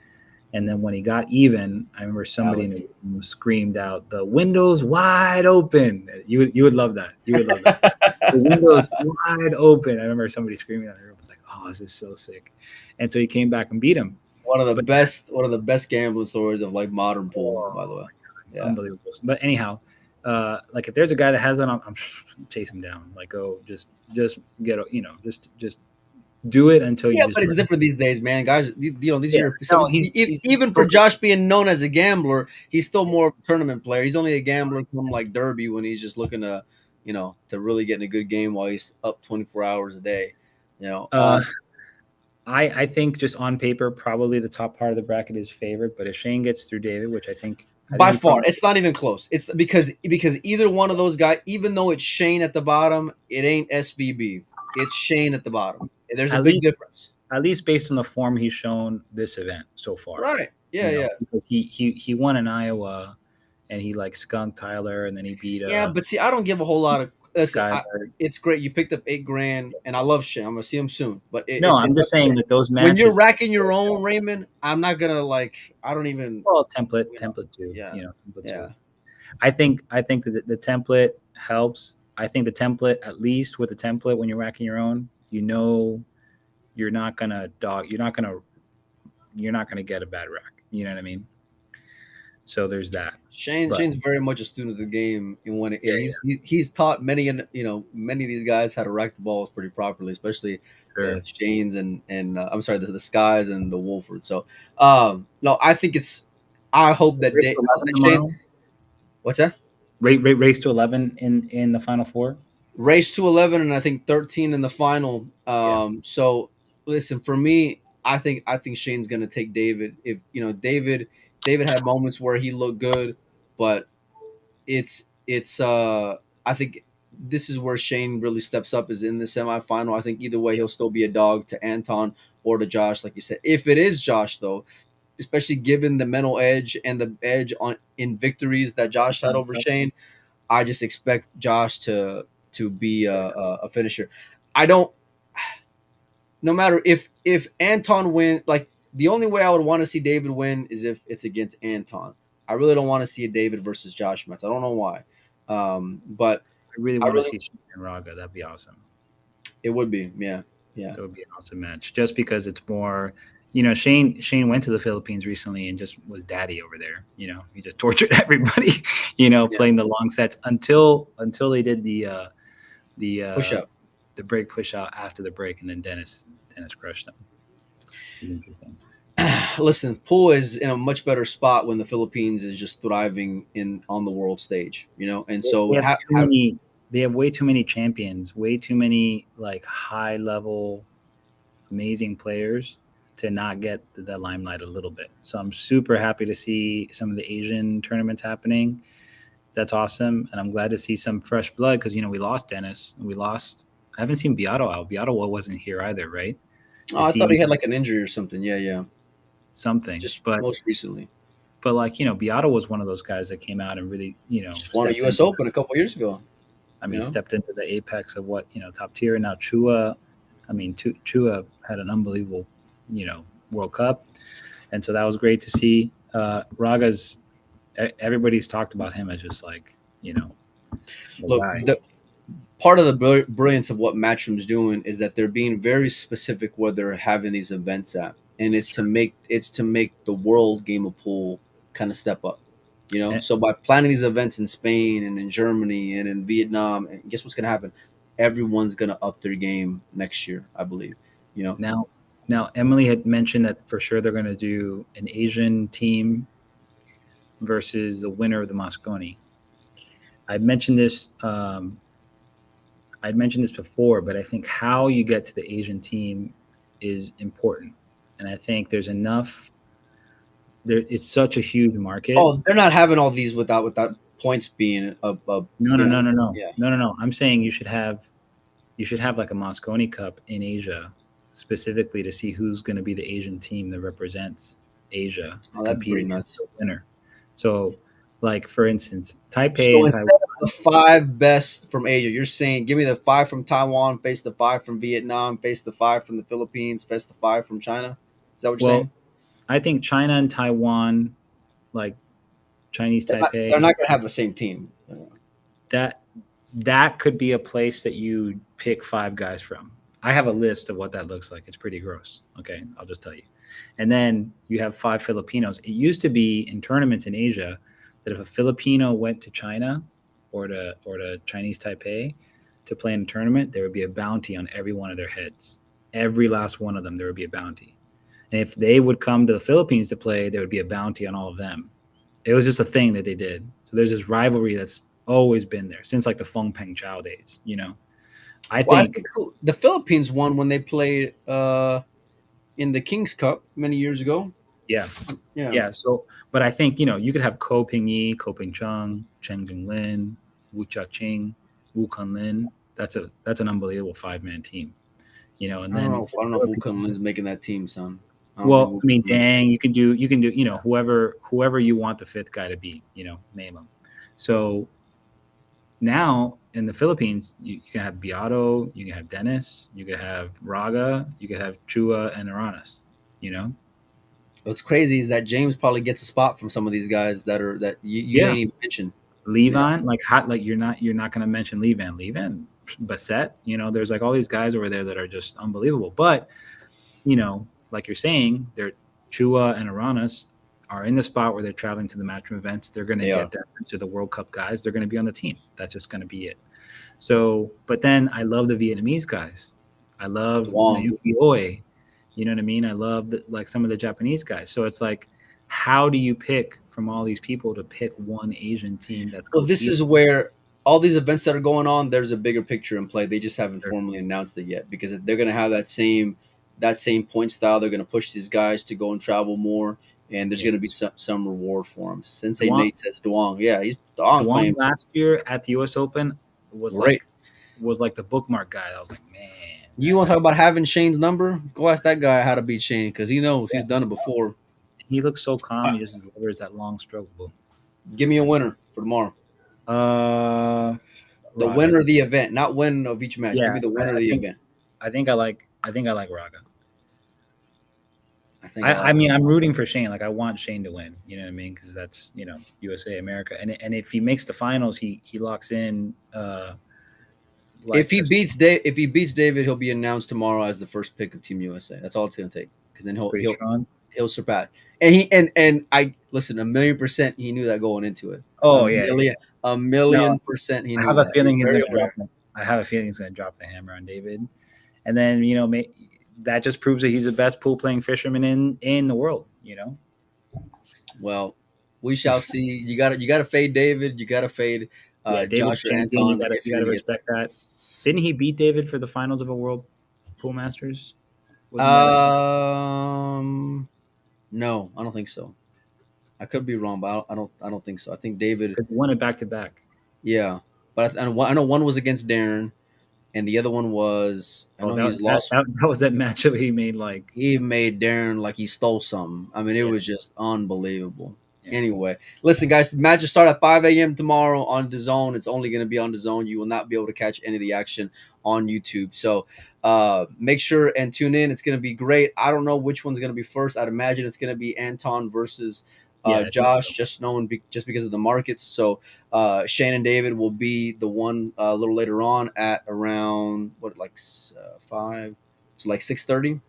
S3: And then when he got even, I remember somebody in the room screamed out, "The window's wide open." You would love that. You would love that. The window's wide open. I remember somebody screaming out in the room. I was like, "Oh, this is so sick." And so he came back and beat him.
S2: One of the best gambling stories of like modern pool, by the way.
S3: Yeah. Unbelievable. But anyhow, like if there's a guy that has it, I'm chase him down. Like, oh, just get, you know, just do it until you.
S2: Yeah, but it's different these days, man. Guys, you know, these are even for Josh being known as a gambler, he's still more of a tournament player. He's only a gambler come like Derby when he's just looking to, you know, to really get in a good game while he's up 24 hours a day. You know,
S3: I think just on paper, probably the top part of the bracket is favored. But if Shane gets through David, which I think
S2: by far, it's not even close. It's because either one of those guys, even though it's Shane at the bottom, it ain't SVB. It's Shane at the bottom. There's a big difference.
S3: At least based on the form he's shown this event so far.
S2: Right. Yeah,
S3: you know, because he won in Iowa, and he like skunked Tyler, and then he beat.
S2: Yeah, but see, I don't give a whole lot of. Listen, it's great. You picked up $8,000, and I love Shane. I'm gonna see him soon. But
S3: I'm just saying that those matches.
S2: When you're racking your own, Raymond, I'm not gonna like. I don't even.
S3: Well, template too. Yeah. You know, template too. I think that the template helps. I think the template, at least with the template, when you're racking your own, you know, you're not gonna get a bad rack. You know what I mean? So there's that.
S2: Shane's very much a student of the game, and he's taught many of these guys how to rack the balls pretty properly, especially the Shanes and I'm sorry, the Skies and the Wolford. So no, I think it's. I hope that Shane. What's that?
S3: Race to 11 in the final four.
S2: Race to 11, and I think 13 in the final. So listen, for me, I think Shane's gonna take David. If you know David had moments where he looked good, but it's I think this is where Shane really steps up, is in the semifinal. I think either way he'll still be a dog to Anton or to Josh, like you said. If it is Josh though, especially given the mental edge and the edge in victories that Josh had over Shane, I just expect Josh to be a finisher. I don't. No matter if Anton win, like the only way I would want to see David win is if it's against Anton. I really don't want to see a David versus Josh Metz. I don't know why, but
S3: I really want to see Shane and Raga. That'd be awesome.
S2: It would be, yeah.
S3: That would be an awesome match. Just because it's more, you know, Shane went to the Philippines recently and just was daddy over there. You know, he just tortured everybody. You know, playing the long sets until they did the
S2: push up,
S3: the break push out after the break, and then Dennis crushed them. Interesting.
S2: Listen, pool is in a much better spot when the Philippines is just thriving on the world stage, you know, and so
S3: they have way too many champions, way too many like high level, amazing players to not get the limelight a little bit. So I'm super happy to see some of the Asian tournaments happening. That's awesome, and I'm glad to see some fresh blood because, you know, we lost Dennis. I haven't seen Beato out. Beato wasn't here either, right?
S2: I thought he had like an injury or something. Yeah.
S3: Something.
S2: But most recently.
S3: But like, you know, Beato was one of those guys that came out and really, you know,
S2: just won a U.S. Open a couple years ago.
S3: I mean, stepped into the apex of what, you know, top tier. And now Chua had an unbelievable, you know, World Cup. And so that was great to see. Raga's, everybody's talked about him as just like, you know,
S2: look, part of the brilliance of what Matchroom's doing is that they're being very specific where they're having these events at, and it's to make the world game of pool kind of step up.
S3: And
S2: So by planning these events in Spain and in Germany and in Vietnam, and guess what's going to happen? Everyone's going to up their game next year, I believe. You know,
S3: now, now Emily had mentioned that for sure they're going to do an Asian team versus the winner of the Mosconi. I mentioned this. I'd mentioned this before, but I think how you get to the Asian team is important, and I think there's enough. There, it's such a huge market.
S2: oh, they're not having all these without points being
S3: No, no, no, no, no,
S2: yeah.
S3: no, no, no. I'm saying you should have like a Mosconi Cup in Asia specifically to see who's going to be the Asian team that represents Asia to
S2: Oh, that'd be
S3: compete
S2: pretty
S3: against
S2: nice.
S3: the winner. So, like for instance, Taipei
S2: So
S3: and
S2: instead
S3: Taiwan.
S2: of the five best from Asia, you're saying give me the five from Taiwan, face the five from Vietnam, face the five from the Philippines, face the five from China. Is that what you're
S3: Well,
S2: saying?
S3: I think China and Taiwan, like Chinese
S2: They're
S3: Taipei,
S2: not going to have the same team.
S3: that that could be a place that you pick five guys from. I have a list of what that looks like. It's pretty gross. Okay, I'll just tell you. And then you have five Filipinos. It used to be in tournaments in Asia that if a Filipino went to China or to Chinese Taipei to play in a tournament, there would be a bounty on every one of their heads. Every last one of them, there would be a bounty. And if they would come to the Philippines to play, there would be a bounty on all of them. It was just a thing that they did. So there's this rivalry that's always been there since like the Feng Peng Chao days. I
S2: Well, I think
S3: think,
S2: the Philippines won when they played in the King's Cup many years ago.
S3: yeah,
S2: Yeah,
S3: yeah. So, but I think you could have Ko Ping Yi, Ko Ping Chung, Cheng Jing Lin, Wu Cha Ching, Wu Kun Lin. That's an unbelievable 5-man team. And
S2: I don't
S3: then
S2: know. I don't know if Wu Kunlin's making that team, son. I don't think
S3: well,
S2: Wu
S3: I mean,
S2: Kunlin.
S3: dang, you can do whoever you want the fifth guy to be. Name them. So now in the Philippines, you can have Beato, you can have Dennis, you can have Raga, you can have Chua and Aranas. You know,
S2: What's crazy is that James probably gets a spot from some of these guys that you
S3: yeah,
S2: ain't even mentioned. You know,
S3: Levan, like hot, like you're not going to mention Levan, Bassett. There's like all these guys over there that are just unbelievable. But like you're saying, they're Chua and Aranas are in the spot where they're traveling to the matchroom events. They're going to
S2: they are.
S3: get deference to the World Cup guys. They're going to be on the team. That's just going to be it. So, but then I love the Vietnamese guys. I love
S2: Wong.
S3: Naoki Oi. You know what I mean? I love like some of the Japanese guys. So it's like, how do you pick from all these people to pick one Asian team that's
S2: Well, this
S3: competing?
S2: is where all these events that are going on, there's a bigger picture in play. They just haven't
S3: Sure.
S2: formally announced it yet because they're going to have that same point style. They're going to push these guys to go and travel more, and there's
S3: Yeah.
S2: going to be some reward for them. Sensei
S3: Duong,
S2: Nate says Duong, yeah, Duong's
S3: Duong
S2: playing
S3: last year at the U.S. Open was
S2: great.
S3: like the bookmark guy. I was like, man,
S2: You want to talk about having Shane's number? Go ask that guy how to beat Shane because he knows he's done it before.
S3: he looks so calm. He just delivers that long stroke. Boom.
S2: Give me a winner for tomorrow. The
S3: Raga.
S2: winner of the event, not win of each match. Give
S3: Yeah,
S2: me the winner of
S3: I
S2: the
S3: think
S2: event.
S3: I think I like Raga.
S2: I think I
S3: I
S2: like.
S3: mean, I'm rooting for Shane. Like, I want Shane to win. You know what I mean? Because that's USA, America, and if he makes the finals, he locks in.
S2: If
S3: Like
S2: he
S3: this,
S2: beats David, he'll be announced tomorrow as the first pick of Team USA. That's all it's gonna take. Because then he'll
S3: pretty
S2: he'll
S3: strong.
S2: he'll surpass. And I listen 1,000,000% he knew that going into it. A
S3: Oh yeah, yeah.
S2: million a
S3: No,
S2: million percent he
S3: I
S2: knew
S3: have a
S2: that. He's
S3: feeling he's
S2: very
S3: going to drop.
S2: aware.
S3: I have a feeling he's going to drop the hammer on David, and then that just proves that he's the best pool playing fisherman in the world.
S2: Well, we shall see. You gotta fade David. You gotta fade
S3: Yeah, David's
S2: Josh or
S3: champion. You
S2: Anton
S3: gotta
S2: if
S3: you
S2: you're
S3: gotta
S2: gonna get
S3: respect that. Didn't he beat David for the finals of a World Pool Masters?
S2: there.
S3: Wasn't that like
S2: No, I don't think so. I could be wrong, but I don't think so. I think David.
S3: because he won it back to back?
S2: Yeah, but I know one was against Darren, and the other one was I
S3: Oh,
S2: know
S3: that
S2: he's
S3: that
S2: lost.
S3: that, that was that matchup he made. Like,
S2: He made Darren like he stole something. I mean, it
S3: yeah,
S2: was just unbelievable.
S3: yeah.
S2: Anyway, listen, guys, the matches start at 5 a.m. tomorrow on DAZN. It's only going to be on DAZN. You will not be able to catch any of the action on YouTube. So make sure and tune in. It's going to be great. I don't know which one's going to be first. I'd imagine it's going to be Anton versus
S3: Yeah, I think
S2: Josh,
S3: so.
S2: just just because of the markets. So Shane and David will be the one a little later on at around what, like 5, so like 6:30.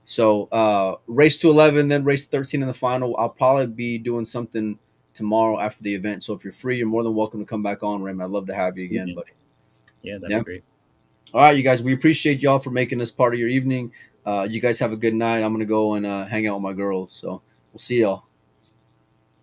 S2: So race to 11, then race 13 in the final. I'll probably be doing something tomorrow after the event. So if you're free, you're more than welcome to come back on, Raymond. I'd love to have you
S3: Sweet,
S2: again,
S3: man.
S2: buddy.
S3: Yeah, that'd
S2: Yeah.
S3: be great.
S2: All right, you guys. We appreciate y'all for making this part of your evening. You guys have a good night. I'm gonna go and hang out with my girls. So we'll see y'all.